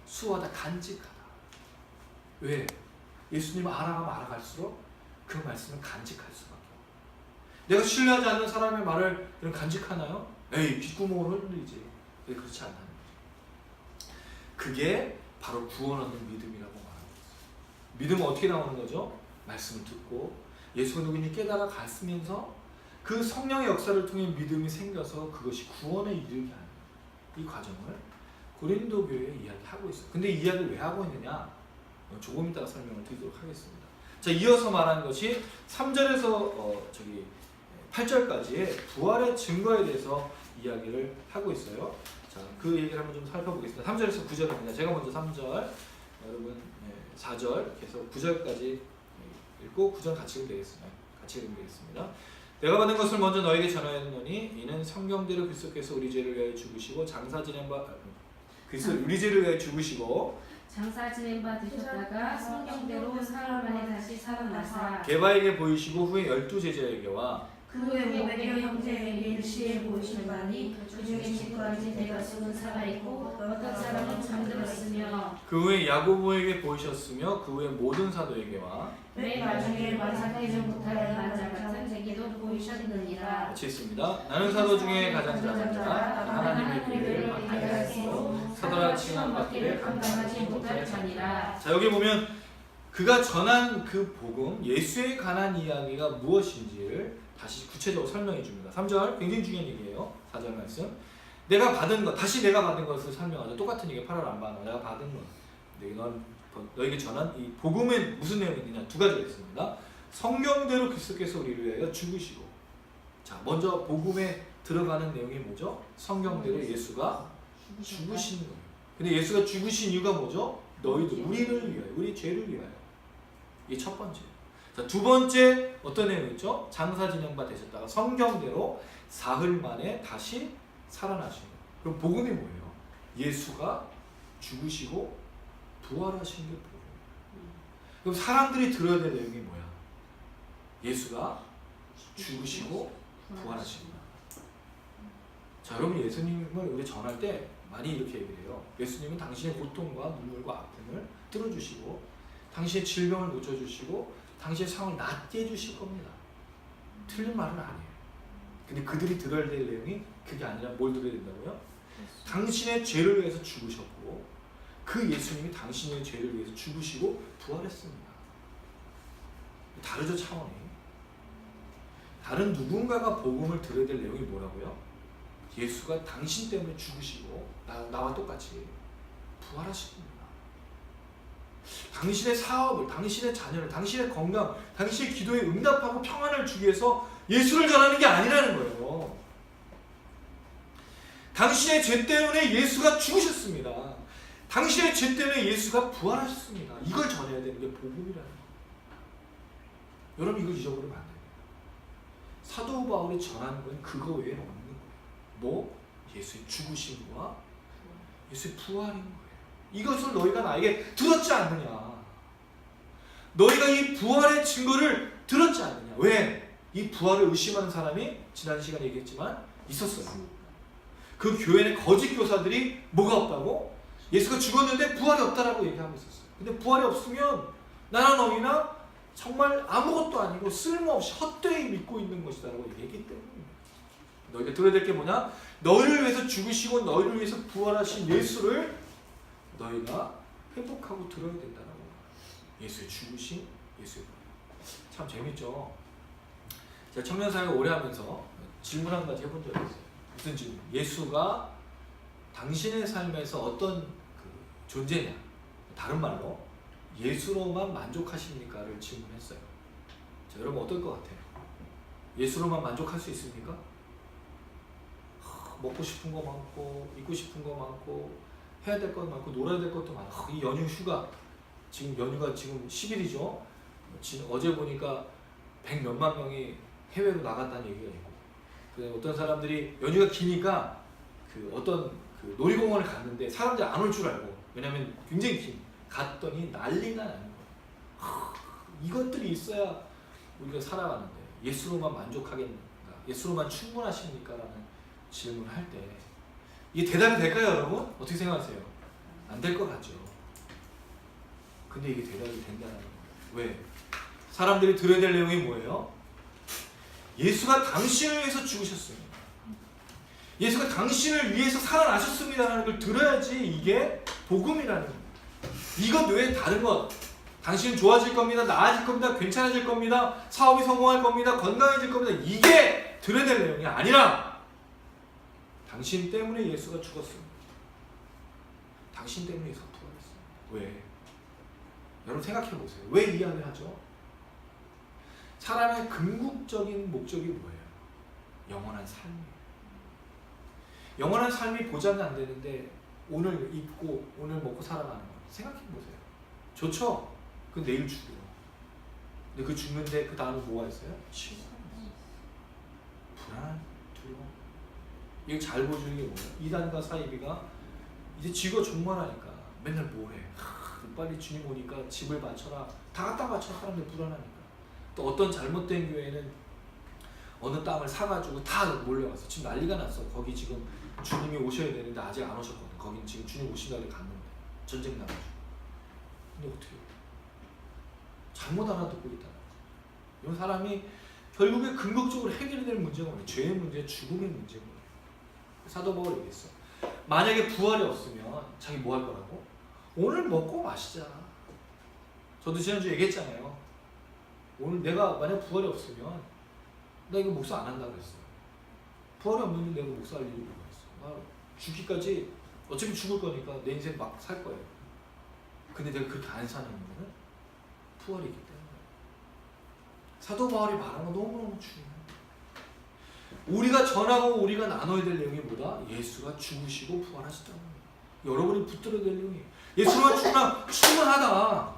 수호하다, 간직하다. 왜? 예수님을 알아가면 알아갈수록 그 말씀을 간직할 수밖에 없어요. 내가 신뢰하지 않는 사람의 말을 간직하나요? 에이, 귓구멍으로 흘리지. 그렇지 않다는 거죠. 그게 바로 구원 얻는 믿음이라고 말하고 있어요. 믿음은 어떻게 나오는 거죠? 말씀을 듣고 예수가 누구인지 깨달아 갔으면서 그 성령의 역사를 통해 믿음이 생겨서 그것이 구원에 이르게 하는 이 과정을 고린도 교회에 이야기하고 있어요. 근데 이 이야기를 왜 하고 있느냐? 조금 이따가 설명을 드리도록 하겠습니다. 자, 이어서 말하는 것이 3절에서 8절까지의 부활의 증거에 대해서 이야기를 하고 있어요. 자, 그 얘기를 한번 좀 살펴보겠습니다. 3절에서 9절입니다. 제가 먼저 3절, 여러분 4절, 계속 9절까지 읽고 9절 같이 읽으면 되겠습니다. 내가 받은 것을 먼저 너에게 전하였노니 이는 성경대로 그리스도께서 우리 죄를 위하여 죽으시고 장사 지낸 바 우리 죄를 위하여 죽으시고 장사 지낸 바 되셨다가 성경대로 사흘 만에 다시 살아나사 게바에게 보이시고 후에 12제자에게와 그 후에 500여 형제에게 일시에 보이신 바니 그 중에 10까지 대다수는 살아있고 어떤 사람은 잠들었으며 그 후에 야고보에게 보이셨으며 그 후에 모든 사도에게와 맨 마지막에 만삭되지 못할 만자 같은 제기도 보이셨느니라. 같이 있습니다. 나는 사도 중에 가장 작은 자 하나님의 비밀을 받겠으므로 사도라 칭함받기를 감당하지 못할 자니라. 자, 여기 보면 그가 전한 그 복음, 예수에 관한 이야기가 무엇인지를 다시 구체적으로 설명해 줍니다. 3절 굉장히 중요한 얘기예요. 4절 말씀. 내가 받은 것, 다시 내가 받은 것을 설명하죠. 똑같은 얘기 8월 안 받아. 내가 받은 것. 너에게 전한 이 복음은 무슨 내용이 있느냐? 두 가지가 있습니다. 성경대로 그리스도께서 우리를 위하여 죽으시고. 자, 먼저 복음에 들어가는 내용이 뭐죠? 성경대로 예수가 죽으신 거예요. 근데 예수가 죽으신 이유가 뭐죠? 너희들, 우리를 위하여, 우리 죄를 위하여. 이게 첫 번째. 자, 두 번째 어떤 내용이 있죠? 장사 지낸 바 되셨다가 성경대로 사흘 만에 다시 살아나신 거예요. 그럼 복음이 뭐예요? 예수가 죽으시고 부활하신 게 복음이에요. 그럼 사람들이 들어야 될 내용이 뭐야? 예수가 죽으시고 부활하신 거야. 자, 여러분 예수님을 우리 전할 때 많이 이렇게 얘기를 해요. 예수님은 당신의 고통과 눈물과 아픔을 들어주시고 당신의 질병을 고쳐주시고 당신의 상을 낫게 해주실 겁니다. 틀린 말은 아니에요. 근데 그들이 들어야 될 내용이 그게 아니라 뭘 들어야 된다고요? 당신의 죄를 위해서 죽으셨고 그 예수님이 당신의 죄를 위해서 죽으시고 부활했습니다. 다르죠, 차원이. 다른 누군가가 복음을 들어야 될 내용이 뭐라고요? 예수가 당신 때문에 죽으시고 나와 똑같이 부활하신 겁니다. 당신의 사업을, 당신의 자녀를, 당신의 건강, 당신의 기도에 응답하고 평안을 주기 위해서 예수를 전하는 게 아니라는 거예요. 당신의 죄 때문에 예수가 죽으셨습니다. 당신의 죄 때문에 예수가 부활하셨습니다. 이걸 전해야 되는 게 복음이라는 거예요. 여러분 이걸 잊어버리면 안 돼요. 사도 바울이 전하는 건 그거 외에는 없는 거예요. 뭐? 예수의 죽으심과 예수의 부활인 거예요. 이것을 너희가 나에게 들었지 않느냐. 너희가 이 부활의 증거를 들었지 않느냐. 왜? 이 부활을 의심하는 사람이 지난 시간에 얘기했지만 있었어요. 그 교회의 거짓 교사들이 뭐가 없다고? 예수가 죽었는데 부활이 없다라고 얘기하고 있었어요. 근데 부활이 없으면 나나 너희나 정말 아무것도 아니고 쓸모없이 헛되이 믿고 있는 것이다라고 얘기했기 때문입니다. 너희가 들어야 될 게 뭐냐? 너희를 위해서 죽으시고 너희를 위해서 부활하신 예수를 너희가 회복하고 들어야 된다라고. 예수의 죽으심, 예수의 부활. 참 재밌죠? 제가 청년사역을 오래 하면서 질문 한 가지 해본 적이 있어요. 무슨 질문? 예수가 당신의 삶에서 어떤 그 존재냐? 다른 말로 예수로만 만족하십니까?를 질문했어요. 자, 여러분 어떨 것 같아요? 예수로만 만족할 수 있습니까? 먹고 싶은 거 많고, 입고 싶은 거 많고, 해야 될 것 많고, 놀아야 될 것도 많고, 이 연휴 휴가, 지금 연휴가 지금 10일이죠? 어제 보니까 100 몇만 명이 해외로 나갔다는 얘기가 있고, 어떤 사람들이 연휴가 기니까 그 어떤 그 놀이공원을 갔는데 사람들이 안 올 줄 알고, 왜냐면 굉장히 긴, 갔더니 난리가 나는 거예요. 이것들이 있어야 우리가 살아가는데 예수로만 만족하겠는가? 예수로만 충분하십니까? 라는 질문을 할 때 이게 대답이 될까요, 여러분? 어떻게 생각하세요? 안 될 것 같죠. 근데 이게 대답이 된다는 거예요. 왜? 사람들이 들어야 될 내용이 뭐예요? 예수가 당신을 위해서 죽으셨습니다. 예수가 당신을 위해서 살아나셨습니다라는 걸 들어야지 이게 복음이라는 겁니다. 이것 외에 다른 것, 당신은 좋아질 겁니다, 나아질 겁니다, 괜찮아질 겁니다, 사업이 성공할 겁니다, 건강해질 겁니다, 이게 들어야 될 내용이 아니라 당신 때문에 예수가 죽었습니다. 당신 때문에 예수가 부활했습니다. 왜? 여러분 생각해 보세요. 왜 이야기를 하죠? 사람의 궁극적인 목적이 뭐예요? 영원한 삶이에요. 영원한 삶이 보장이 안 되는데 오늘 입고 오늘 먹고 살아가는 거 생각해 보세요. 좋죠? 그 내일 죽어요. 근데 그 죽는데 그 다음에 뭐가 있어요? 치유가 있어요. 불안, 두려움. 이거 잘 보여주는 게 뭐예요? 이단과 사이비가 이제 지구가 종말하니까 맨날 뭐래? 빨리 주님 오니까 집을 바쳐라. 다 갖다 바쳐. 사람들 불안하니까. 또 어떤 잘못된 교회는 어느 땅을 사가지고 다 몰려가서 지금 난리가 났어. 거기 지금 주님이 오셔야 되는데 아직 안 오셨거든. 거긴 지금 주님 오신다고 갔는데 전쟁 나가지고. 근데 어떻게 해요? 잘못 알아듣고 있다는 거죠. 이 사람이 결국에 근본적으로 해결이 될 문제가 뭐예요? 죄의 문제, 죽음의 문제인 거예요. 사도 바울이 얘기했어. 만약에 부활이 없으면 자기 뭐 할 거라고? 오늘 먹고 마시자. 저도 지난주에 얘기했잖아요. 오늘 내가 만약 부활이 없으면 나 이거 목사 안 한다고 그랬어요. 부활이 없는데 내가 목사할 일이 뭐가 있어. 나 죽기까지 어차피 죽을 거니까 내 인생 막 살 거예요. 근데 내가 그렇게 안 사는 이유는 부활이기 때문에. 사도 바울이 말한 건 너무너무 중요해요. 우리가 전하고 우리가 나눠야 될 내용이 뭐다? 예수가 죽으시고 부활하셨다는 거예요. 여러분이 붙들어야 될 내용이에요. 예수로만 충분하다.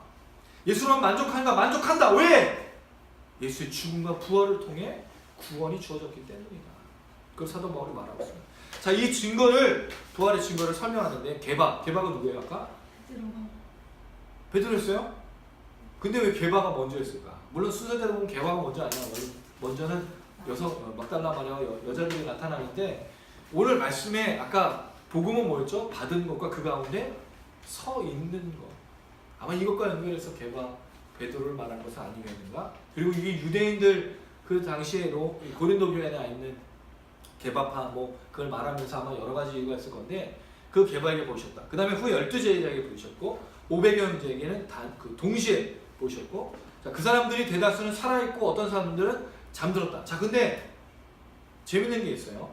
예수로만 만족한가? 만족한다. 왜? 예수의 죽음과 부활을 통해 구원이 주어졌기 때문이다. 그걸 사도 바울이 말하고 있습니다. 자, 이 증거를, 부활의 증거를 설명하는데 게바가 누구예요 아까? 베드로였어요? 근데 왜 게바가 먼저였을까? 물론 순서대로 보면 게바가 먼저 아니야. 먼저는 막달라 마리아와 여자들이 나타나는데 오늘 말씀에 아까 복음은 뭐였죠? 받은 것과 그 가운데 서 있는 것. 아마 이것과 연결해서 게바 베드로를 말한 것은 아니겠는가? 그리고 이게 유대인들 그 당시에도 고린도 교회에 있는 게바파 뭐 그걸 말하면서 아마 여러 가지 이유가 있을 건데 그 게바에게 보셨다. 그 다음에 후 12제자에게 보셨고 500여 형제에게는 그 동시에 보셨고, 자, 그 사람들이 대다수는 살아있고 어떤 사람들은 잠들었다. 자, 근데 재밌는 게 있어요.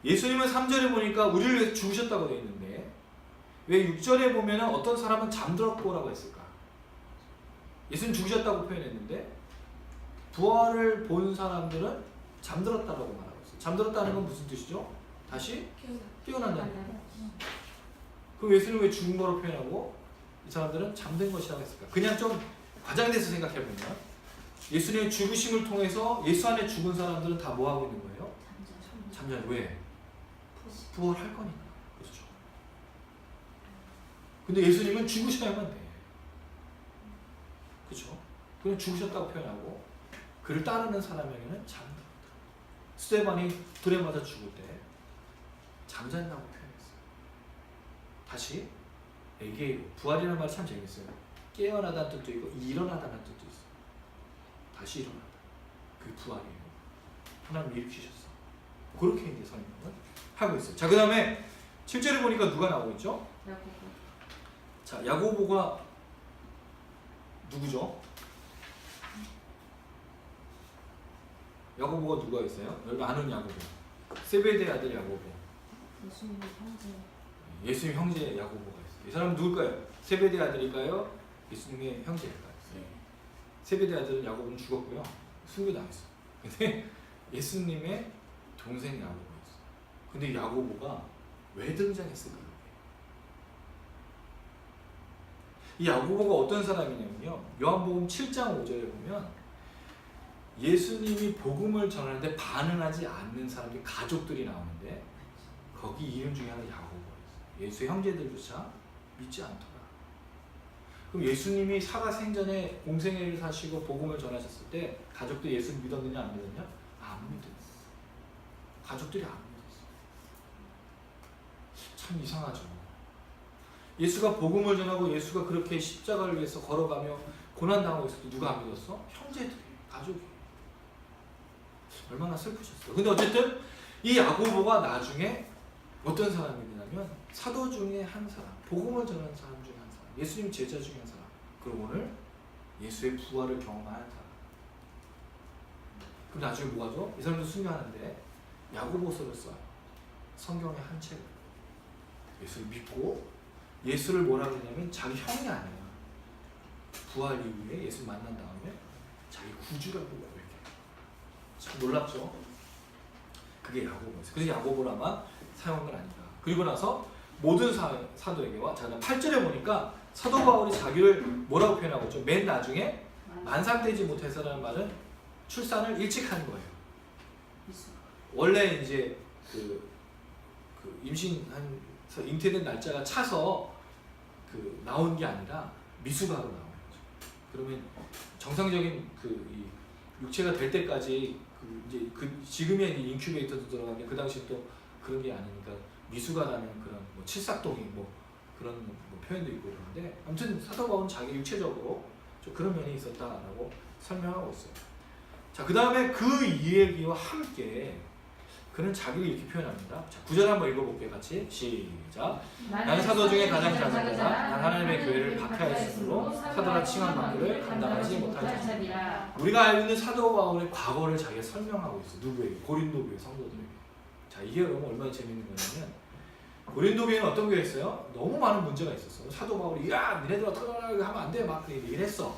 예수님은 3절에 보니까 우리를 위해서 죽으셨다고 되어 있는데 왜 6절에 보면 어떤 사람은 잠들었고라고 했을까? 예수님 죽으셨다고 표현했는데 부활을 본 사람들은 잠들었다라고 말하고 있어요. 잠들었다는 건 무슨 뜻이죠? 다시 깨어난다는 거예요. 그럼 예수님은 왜 죽은 거로 표현하고 이 사람들은 잠든 것이라고 했을까? 그냥 좀 과장돼서 생각해보면 예수님의 죽으심을 통해서 예수 안에 죽은 사람들은 다 뭐 하고 있는 거예요? 잠자. 왜? 부활할 거니까. 그렇죠. 근데 예수님은 죽으셔야만 돼. 그렇죠? 그냥 죽으셨다고 표현하고 그를 따르는 사람에게는 잠든다. 스데반이 불에 맞아 죽을 때 잠잔다고 표현했어요. 다시 에게이로. 부활이라는 말 참 재밌어요. 깨어나다는 뜻도 있고 일어나다는 뜻도 있어요. 다시 일어나다. 그게 부활이에요. 하나님 일으키셨어. 그렇게 이제 설명을 하고 있어요. 자, 그 다음에 7절에 보니까 누가 나오고 있죠? 야고보. 자, 야고보가 누구죠? 야고보가 누가 있어요? 여러분 아는 야고보. 세베대 아들 야고보. 예수님의 형제. 예수님 형제 야고보가 있어요. 이 사람은 누굴까요? 세베대 아들일까요? 예수님의 형제일까요? 세베대 아들은 야고보는 죽었고요. 순교당했어요. 근데 예수님의 동생 야고보가 있어요. 근데 야고보가 왜 등장했을까요? 이 야고보가 어떤 사람이냐면요. 요한복음 7장 5절에 보면 예수님이 복음을 전하는데 반응하지 않는 사람들이 가족들이 나오는데 거기 이름 중에 하나 야고보가 있어요. 예수의 형제들조차 믿지 않더라. 그럼 예수님이 살아 생전에 공생애를 사시고 복음을 전하셨을 때 가족들이 예수를 믿었느냐 안 믿었냐? 안 믿었어. 가족들이 안 믿었어. 참 이상하죠. 예수가 복음을 전하고 예수가 그렇게 십자가를 위해서 걸어가며 고난당하고 있을 때 누가 안 믿었어? 형제들이, 가족이. 얼마나 슬프셨어요. 근데 어쨌든 이 야고보가 나중에 어떤 사람이 되냐면 사도 중에 한 사람, 복음을 전하는 사람 중에 한 사람, 예수님 제자 중에 한 사람, 그리고 오늘 예수의 부활을 경험한 사람. 그럼 나중에 뭐가죠? 이 사람도 순교하는데 야고보서를 써요. 성경의 한 책을. 예수를 믿고 예수를 뭐라 그러냐면 자기 형이 아니야. 부활 이후에 예수 만난 다음에 자기 구주라고 고백해. 참 놀랍죠? 그게 야고보였어요. 그래서 야고보를 아마 사용한 건 아닌가. 그리고 나서 모든 사도에게와 자, 8절에 보니까 사도 바울이 자기를 뭐라고 표현하고 있죠? 맨 나중에 만삭되지 못해서라는 말은 출산을 일찍 한 거예요. 원래 이제 그 임신해서 잉태된 날짜가 차서 나온 게 아니라 미숙아로 나온 거죠. 그러면 정상적인 이 육체가 될 때까지 이제 지금의 인큐베이터도 들어가는데 그 당시 또 그런 게 아니니까 미숙아라는 그런 뭐 칠삭동이 뭐 그런 뭐 표현도 있고 그러는데 아무튼 사도 바울은 자기 육체적으로 좀 그런 면이 있었다라고 설명하고 있어요. 자, 그 다음에 그 이야기와 함께 그는 자기를 이렇게 표현합니다. 자, 9절 한번 읽어볼게요. 같이 시작. 나는 사도 중에 가장 작은 자라. 난 하나님의 교회를 박해하였으므로 사도라 칭한 만들을 감당하지 못할 자니라. 우리가 알고 있는 사도 바울의 과거를 자기가 설명하고 있어요. 누구에게? 고린도 교회 성도들에게. 자, 이게 여러분 얼마나 재밌는 거냐면 고린도 교회는 어떤 교회였어요? 너무 많은 문제가 있었어요. 사도 바울이 야 니네들 어떻게 하면 안 돼 막 얘기를 했어.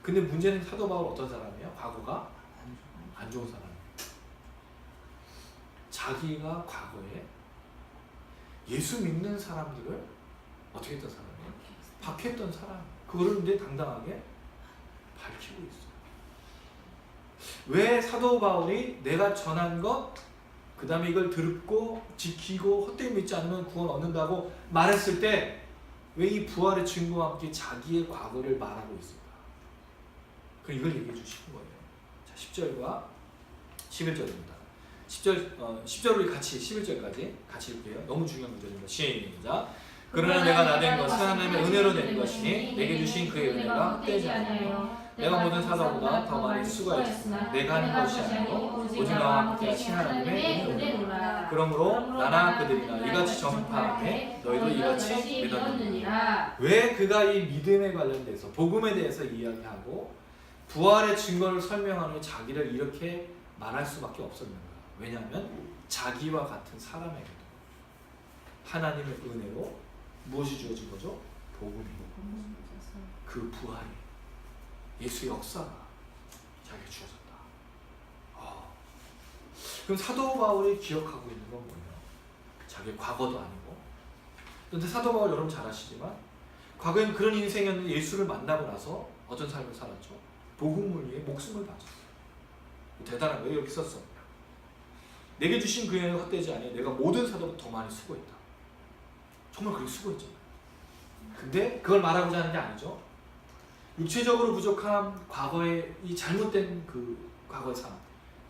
근데 문제는 사도 바울 어떤 사람이에요? 과거가 안 좋은 사람. 자기가 과거에 예수 믿는 사람들을 어떻게 했던 사람이에요? 박했던 사람. 그거를 근데 당당하게 밝히고 있어요. 왜 사도 바울이 내가 전한 것, 그 다음에 이걸 듣고 지키고 헛되이 믿지 않으면 구원 얻는다고 말했을 때 왜 이 부활의 증거와 함께 자기의 과거를 말하고 있을까? 그럼 이걸 얘기해 주시는 거예요. 자, 10절과 11절입니다. 10절을 같이 11절까지 같이 읽게요. 너무 중요한 구절입니다. 시작. 그러나 내가 나된 것은 하나님의 은혜로 된 것이니 내게 주신 그의 은혜가 헛되지 아니하여 내가 모든 사도보다 더 많이 수고하였으나 내가 하는 것이 아니고 오직 나와 함께 하신 하나님의 은혜로라. 그러므로 나나 그들이나 이같이 전파하되 너희도 이같이 믿었느니라. 왜 그가 이 믿음에 관련돼서 복음에 대해서 이야기하고 부활의 증거를 설명하며 자기를 이렇게 말할 수밖에 없었는가? 왜냐하면 자기와 같은 사람에게도 하나님의 은혜로 무엇이 주어진 거죠? 복음이고 그 부활이 예수의 역사가 자기에게 주어졌다. 그럼 사도 바울이 기억하고 있는 건 뭐예요? 자기의 과거도 아니고. 그런데 사도 바울 여러분 잘 아시지만 과거엔 그런 인생이었는데 예수를 만나고 나서 어떤 삶을 살았죠? 복음을 위해 목숨을 바쳤어요. 대단한 거예요. 이렇게 썼어. 내게 주신 그 은혜는 헛되지 아니하여 내가 모든 사도보다 더 많이 수고했다. 정말 그렇게 수고했잖아요. 근데 그걸 말하고자 하는 게 아니죠. 육체적으로 부족한 과거의 이 잘못된 그 과거의 삶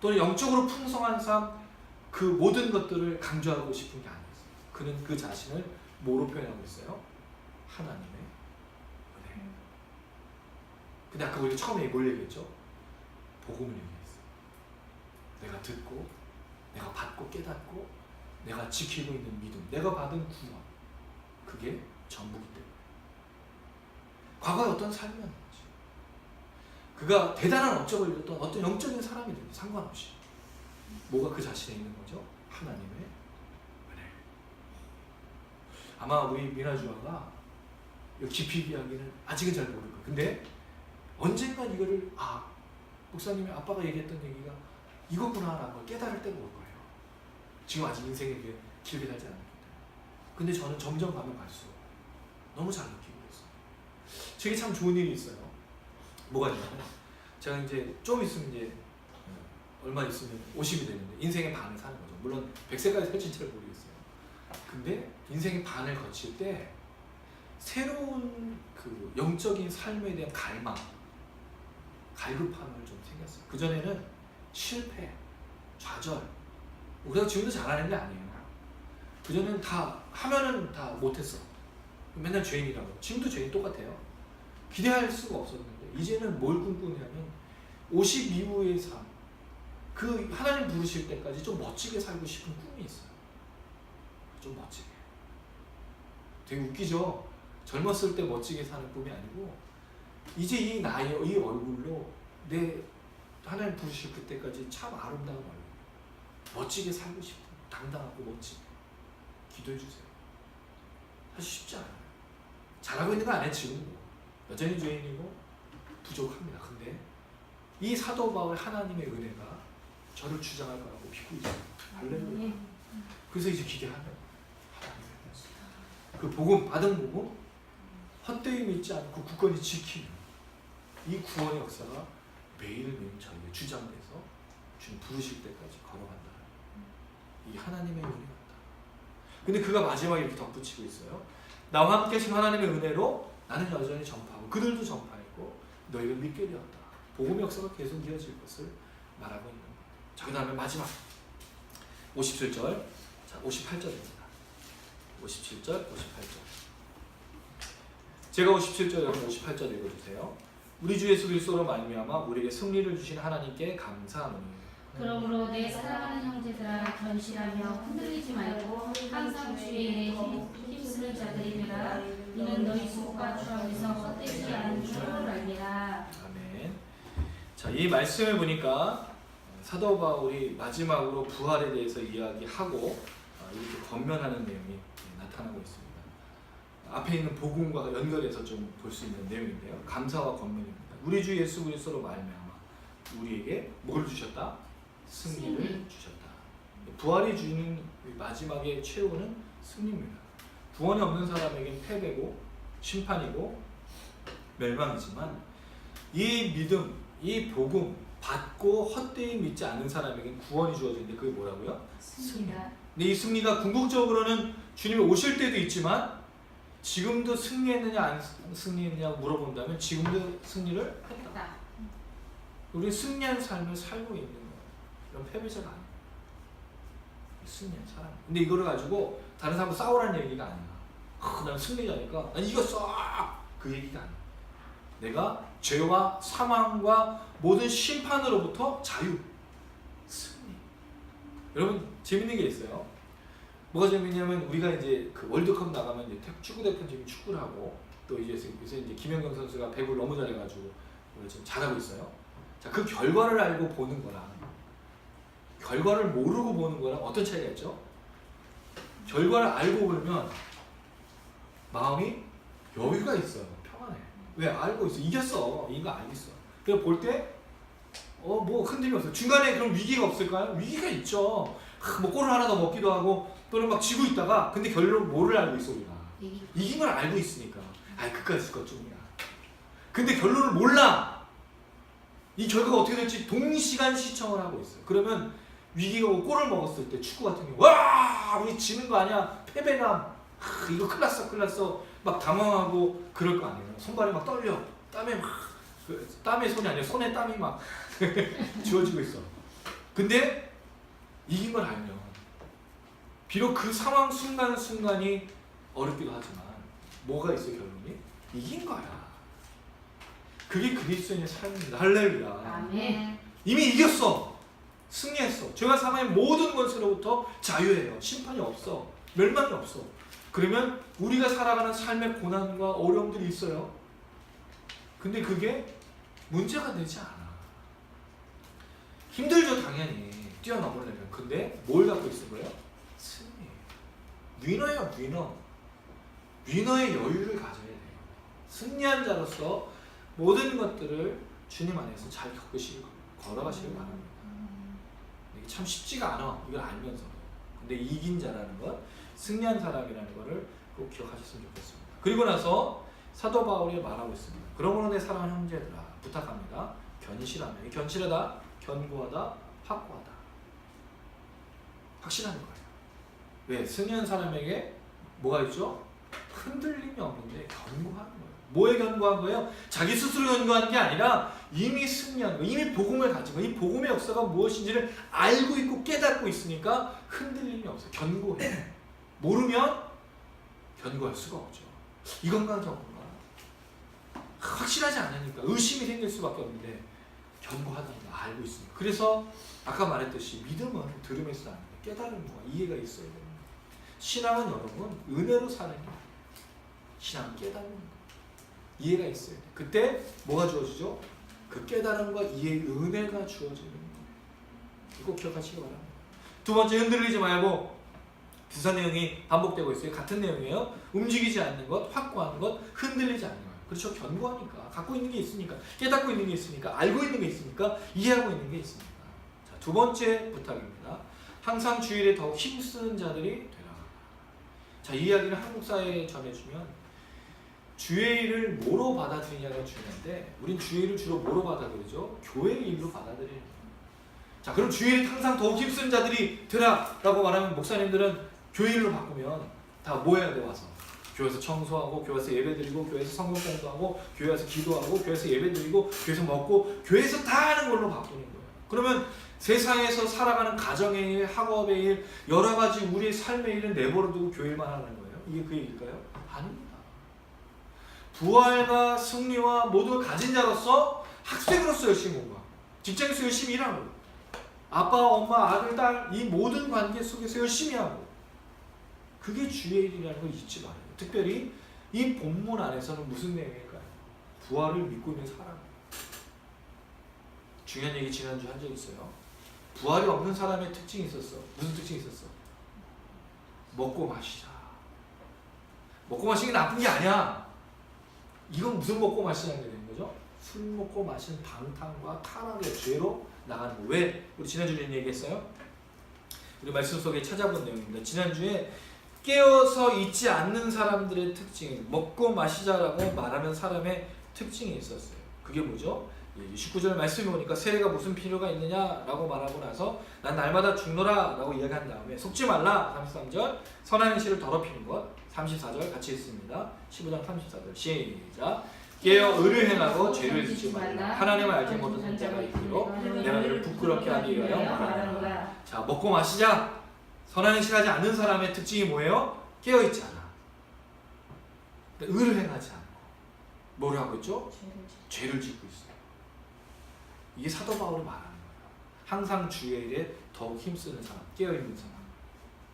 또는 영적으로 풍성한 삶 그 모든 것들을 강조하고 싶은 게 아니었어요. 그는 그 자신을 뭐로 표현하고 있어요? 하나님의 은혜. 근데 아까 우리가 처음에 뭘 얘기했죠? 복음을 얘기했어요. 내가 듣고 내가 받고 깨닫고 내가 지키고 있는 믿음, 내가 받은 구원, 그게 전부기 때문에 과거에 어떤 삶이었는지 그가 대단한 업적을 이뤘던 어떤 영적인 사람이든지 상관없이 뭐가 그 자신에 있는 거죠? 하나님의 은혜. 아마 우리 미나주아가 깊이 이야기는 아직은 잘 모를 거예요. 근데 언젠간 이거를 목사님이 아빠가 얘기했던 얘기가 이거구나라는 걸 깨달을 때가 올 거예요. 지금 아직 인생에 길게 살지 않았기 때문에. 근데 저는 점점 가면 갈수록 너무 잘 느끼고 있어요. 되게 참 좋은 일이 있어요. 뭐가 있냐면 제가 이제 좀 있으면 이제 얼마 있으면 50이 되는데 인생의 반을 사는 거죠. 물론 100세까지 살지는 잘 모르겠어요. 근데 인생의 반을 거칠 때 새로운 그 영적인 삶에 대한 갈망, 갈급함을 좀 생겼어요. 그전에는 실패, 좌절, 우리가 지금도 잘하는 게 아니에요. 그전에는 다 하면은 다 못했어. 맨날 죄인이라고. 지금도 죄인 똑같아요. 기대할 수가 없었는데 이제는 뭘 꿈꾸냐면 50 이후의 삶, 그 하나님 부르실 때까지 좀 멋지게 살고 싶은 꿈이 있어요. 좀 멋지게. 되게 웃기죠? 젊었을 때 멋지게 사는 꿈이 아니고 이제 이 나이, 이 얼굴로 내 하나님 부르실 그때까지 참 아름다운 얼굴, 멋지게 살고 싶은, 당당하고 멋지게 기도해 주세요. 사실 쉽지 않아요. 잘하고 있는 거 아니에요. 지금 여전히 죄인이고 부족합니다. 근데 이 사도 바울의 하나님의 은혜가 저를 주장할 거라고 믿고 있어요. 할렐루야. 그래서 이제 기대하면 그 복음, 받은 복음 헛되이 믿지 않고 굳건히 지키는 이 구원의 역사가 매일매일 저희의 주장돼서 주님 부르실 때까지 걸어간다. 이 하나님의 은혜였다. 근데 그가 마지막에 이렇게 덧붙이고 있어요. 나와 함께 하신 하나님의 은혜로 나는 여전히 전파하고 그들도 전파했고 너희를 믿게 되었다. 복음의 역사가 계속 이어질 것을 말하고 있는 거예요. 자, 그 다음에 마지막 57절, 자 58절입니다. 57절, 58절. 제가 57절, 여러분 58절 읽어주세요. 우리 주 예수 그리스도로 말미암아 우리에게 승리를 주신 하나님께 감사하노니. 그러므로 내 사랑하는 형제들아 견실하며 흔들리지 말고 항상 주의 일에 힘쓰는 자들이 되라. 이는 너희 수고가 주 앞에서 헛되지 않은 줄을 알미라. 아멘. 자, 이 말씀을 보니까 사도 바울이 마지막으로 부활에 대해서 이야기하고 이렇게 권면하는 내용이 나타나고 있습니다. 앞에 있는 복음과 연결해서 좀 볼 수 있는 내용인데요. 감사와 권면입니다. 우리 주 예수 그리스도로 말미암아 우리에게 뭘 주셨다? 승리를 주셨다. 부활이 주는 마지막의 최후는 승리입니다. 구원이 없는 사람에게는 패배고 심판이고 멸망이지만 이 믿음, 이 복음 받고 헛되이 믿지 않는 사람에게는 구원이 주어지는데 그게 뭐라고요? 승리다. 근데 이 승리가 궁극적으로는 주님이 오실 때도 있지만 지금도 승리했느냐 안 승리했느냐 물어본다면 지금도 승리를 했다. 우리 승리한 삶을 살고 있는 거예요. 이런 패배자가 아니에요. 승리한 사람. 근데 이거를 가지고 다른 사람과 싸우라는 얘기가 아니야. 난 승리자니까 난 이겼어. 그 얘기가 아니야. 내가 죄와 사망과 모든 심판으로부터 자유, 승리. 여러분 재밌는 게 있어요. 뭐가 재밌냐면 우리가 이제 그 월드컵 나가면 이제 축구 대표팀이 축구를 하고 또 이제 요새 이제 김연경 선수가 배구를 너무 잘해가지고 지금 잘하고 있어요. 자, 그 결과를 알고 보는 거랑 결과를 모르고 보는 거랑 어떤 차이가 있죠? 결과를 알고 보면 마음이 여유가 있어요. 평안해. 왜? 알고 있어. 이겼어. 이거 알겠어. 그래서 볼 때 뭐 흔들림이 없어요. 중간에 그런 위기가 없을까요? 위기가 있죠. 뭐 골을 하나 더 먹기도 하고 또는 막 지고 있다가 근데 결론 뭐를 알고 있어 우리가? 이긴 걸 알고 있으니까 끝까지 것 중이야. 근데 결론을 몰라. 이 결과가 어떻게 될지 동시간 시청을 하고 있어요. 그러면 위기가 오고 골을 먹었을 때 축구 같은 경우 와 우리 지는 거 아니야 패배감 이거 큰일 났어 막 당황하고 그럴 거 아니에요. 손발이 막 떨려 땀에 막 땀에 손이 아니라 손에 땀이 막 지워지고 있어. 근데 이긴 걸 알면 비록 그 상황 순간순간이 어렵기도 하지만 뭐가 있어 결론이? 이긴 거야. 그게 그리스도인의 삶입니다. 할렐루야. 아멘. 이미 이겼어. 승리했어. 죄와 사망의 모든 권세로부터 자유해요. 심판이 없어. 멸망이 없어. 그러면 우리가 살아가는 삶의 고난과 어려움들이 있어요. 근데 그게 문제가 되지 않아. 힘들죠 당연히. 뛰어넘으려면. 근데 뭘 갖고 있을 거예요? 승리. 위너예요 위너. 위너의 여유를 가져야 돼요. 승리한 자로서 모든 것들을 주님 안에서 잘 겪으시고 걸어가시길 바랍니다. 이게 참 쉽지가 않아. 이걸 알면서. 근데 이긴 자라는 것, 승리한 사람이라는 것을 꼭 기억하셨으면 좋겠습니다. 그리고 나서 사도 바울이 말하고 있습니다. 그러므로 내 사랑하는 형제들아 부탁합니다. 견실하며. 이 견실하다, 견고하다, 확고하다. 확실한 거예요. 왜? 승리한 사람에게 뭐가 있죠? 흔들림이 없는데 견고한 거예요. 뭐에 견고한 거예요? 자기 스스로 견고한 게 아니라 이미 승리한 거, 이미 복음을 가진 거, 이 복음의 역사가 무엇인지를 알고 있고 깨닫고 있으니까 흔들림이 없어요. 견고해. 모르면 견고할 수가 없죠. 이건가 저건가 확실하지 않으니까 의심이 생길 수밖에 없는데 견고하다는 걸 알고 있으니까. 그래서 아까 말했듯이 믿음은 들음에서 나는 깨달음과 이해가 있어야 됩니다. 신앙은 여러분 은혜로 사는 게 신앙은 깨달음입니다. 이해가 있어야 돼. 그때 뭐가 주어지죠? 그 깨달음과 이해의 은혜가 주어지는 거예요. 꼭 기억하시기 바랍니다. 두 번째, 흔들리지 말고. 부사 내용이 반복되고 있어요. 같은 내용이에요. 움직이지 않는 것, 확고한 것, 흔들리지 않는 것. 그렇죠. 견고하니까. 갖고 있는 게 있으니까. 깨닫고 있는 게 있으니까. 알고 있는 게 있으니까. 이해하고 있는 게 있으니까. 자, 두 번째 부탁입니다. 항상 주일에 더욱 힘쓰는 자들이 되라. 자, 이 이야기를 한국 사회에 전해주면 주의 일을 뭐로 받아들이냐가 중요한데 우린 주의 일을 주로 뭐로 받아들이죠? 교회의 일로 받아들이는 거예요. 자, 그럼 주의 일 항상 더욱 힘쓰는 자들이 되라 라고 말하면 목사님들은 교회 일로 바꾸면 다 뭐 해야 돼? 와서 교회에서 청소하고 교회에서 예배드리고 교회에서 성경 공부하고 교회에서 기도하고 교회에서 예배드리고 교회에서 먹고 교회에서 다 하는 걸로 바꾸는 거예요. 그러면 세상에서 살아가는 가정의 일, 학업의 일, 여러 가지 우리의 삶의 일은 내버려두고 교회 일만 하는 거예요. 이게 그 얘기일까요? 아닙니다. 부활과 승리와 모든 걸 가진 자로서 학생으로서 열심히 공부하고 직장에서 열심히 일하고 아빠, 엄마, 아들, 딸 이 모든 관계 속에서 열심히 하고 그게 주의 일이라는 걸 잊지 말아요. 특별히 이 본문 안에서는 무슨 내용일까요? 부활을 믿고 있는 사람. 중요한 얘기 지난주에 한 적 있어요. 부활이 없는 사람의 특징이 있었어. 무슨 특징이 있었어? 먹고 마시자. 먹고 마시는 게 나쁜 게 아니야. 이건 무슨 먹고 마시자는 게 되는 거죠? 술 먹고 마시는 방탕과 타락의 죄로 나가는 거. 왜? 우리 지난주에 얘기했어요? 우리 말씀 속에 찾아본 내용입니다. 지난주에 깨어서 있지 않는 사람들의 특징, 먹고 마시자라고 말하는 사람의 특징이 있었어요. 그게 뭐죠? 19절 말씀을 보니까 세례가 무슨 필요가 있느냐라고 말하고 나서 난 날마다 죽노라 라고 이야기한 다음에 속지 말라 33절 선한 행실을 더럽히는 것 34절 같이 읽습니다. 15장 34절 시작 깨어 의를 행하고 죄를 짓지 말라 하나님을 알지 못한 자가 있기로 내가 너를 부끄럽게 하기 위하여 말하노라. 자, 먹고 마시자. 선한 행실하지 않는 사람의 특징이 뭐예요? 깨어있지 않아. 의를 행하지 않고 뭘 하고 있죠? 죄를 짓고 있어요. 이게 사도 바울이 말하는 거예요. 항상 주의 일에 더욱 힘쓰는 사람, 깨어있는 사람,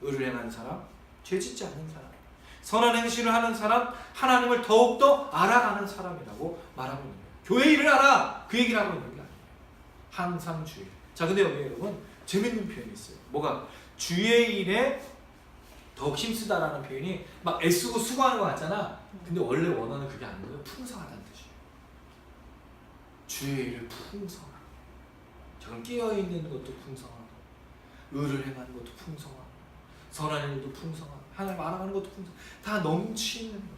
의를 행하는 사람, 죄 짓지 않는 사람, 선한 행실을 하는 사람, 하나님을 더욱더 알아가는 사람이라고 말하고 있는 거예요. 교회 일을 알아! 그 얘기를 하고 있는 게 아니에요. 항상 주의 일. 자, 근데 여기 여러분 재밌는 표현이 있어요. 뭐가? 주의 일에 더욱 힘쓰다라는 표현이 막 애쓰고 수고하는 것 같잖아. 근데 원래 원어는 그게 아니고요. 풍성하다는 뜻이에요. 주의 일을 풍성하게. 자, 그럼 깨어있는 것도 풍성하고 의를 행하는 것도 풍성하고 선한 일도 풍성하고 하나님 알아가는 것도 풍성하고 다 넘치는 거예요.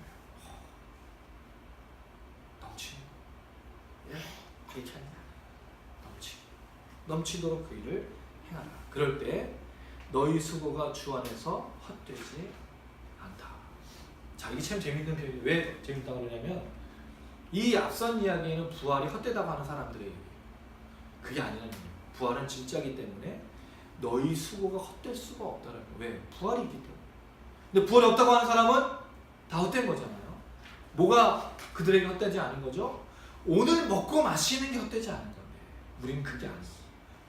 넘치는 거예요. 예, 괜찮아요. 넘치도록 그 일을 행하라. 그럴 때 너희 수고가 주 안에서 헛되지 않다. 자, 이게 참 재밌는 표현이 왜 재밌다고 그러냐면 이 앞선 이야기에는 부활이 헛되다고 하는 사람들의 얘기예요. 그게 아니라는 거예요. 부활은 진짜이기 때문에 너희 수고가 헛될 수가 없다는 거예요. 왜? 부활이 있기 때문에. 근데 부활이 없다고 하는 사람은 다 헛된 거잖아요. 뭐가 그들에게 헛되지 않은 거죠? 오늘 먹고 마시는 게 헛되지 않은 건데 우리는 그게 아니에요.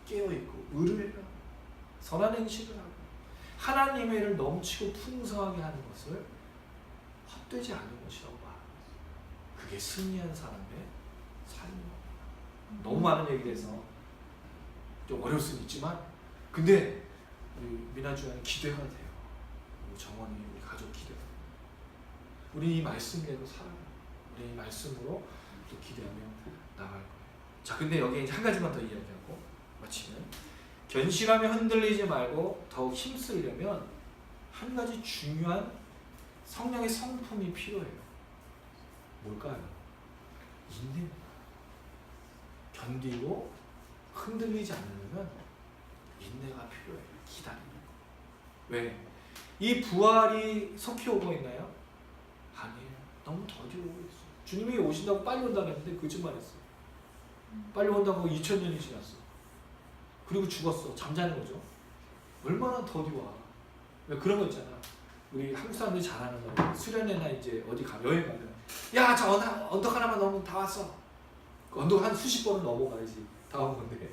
깨어있고 의를 해라. 선한 행실을 하고 하나님의 일을 넘치고 풍성하게 하는 것을 헛되지 않은 것이라고 말합니다. 그게 승리한 사람의 삶입니다. 너무 많은 얘기를 해서 좀 어려울 수는 있지만 근데 우리 미나주와는 기대가 돼요. 우리 정원이 우리 가족 기대가 돼요. 우리 이 말씀대로 살아요. 우리 이 말씀으로 또 기대하며 나갈 거예요. 자, 근데 여기에 이제 한 가지만 더 이야기하고 마치면 견실하며 흔들리지 말고 더욱 힘쓰려면 한 가지 중요한 성령의 성품이 필요해요. 뭘까요? 인내입니다. 견디고 흔들리지 않으려면 인내가 필요해요. 기다리는 거. 왜? 이 부활이 속히 오고 있나요? 아니에요. 너무 더디게 오고 있어요. 주님이 오신다고 빨리 온다고 했는데 거짓말했어요. 빨리 온다고 2000년이 지났어. 그리고 죽었어. 잠자는 거죠. 얼마나 더디 와. 왜 그런 거 있잖아. 우리 한국 사람들이 잘하는 거. 수련회나 이제 어디 가 여행 가면 야, 저 언덕 하나만 넘으면 다 왔어. 그 언덕 한 수십 번은 넘어가야지 다 온 건데.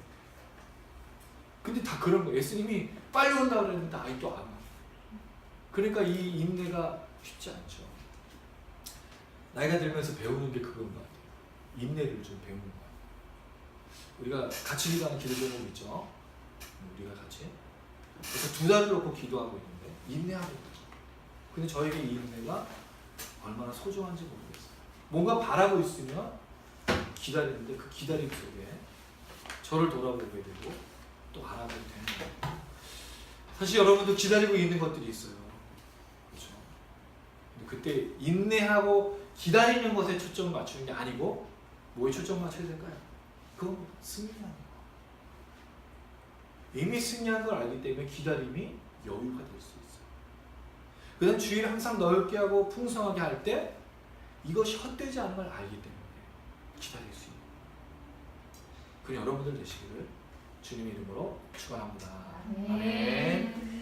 근데 다 그런 거예요. 예수님이 빨리 온다고 그랬는데 아직도 안 와. 그러니까 이 인내가 쉽지 않죠. 나이가 들면서 배우는 게 그건 것 같아요. 인내를 좀 배우는 것 같아요. 우리가 같이 기도하는 기도 제목이 있죠. 우리가 같이. 그래서 2달을 놓고 기도하고 있는데 인내하고 있는 거죠. 근데 저에게 이 인내가 얼마나 소중한지 모르겠어요. 뭔가 바라고 있으면 기다리는데 그 기다림 속에 저를 돌아보게 되고 또 알아보게 되는 거예요. 사실 여러분도 기다리고 있는 것들이 있어요. 그렇죠? 근데 그때 인내하고 기다리는 것에 초점을 맞추는 게 아니고 뭐에 초점을 맞춰야 될까요? 그건 승리하는 거. 이미 승리한 걸 알기 때문에 기다림이 여유가 될 수 있어요. 그 다음 주의를 항상 넓게 하고 풍성하게 할 때 이것이 헛되지 않은 걸 알기 때문에 기다릴 수 있는 거예요. 그 여러분들 되시기를 주님의 이름으로 축원합니다. 아멘. 아멘.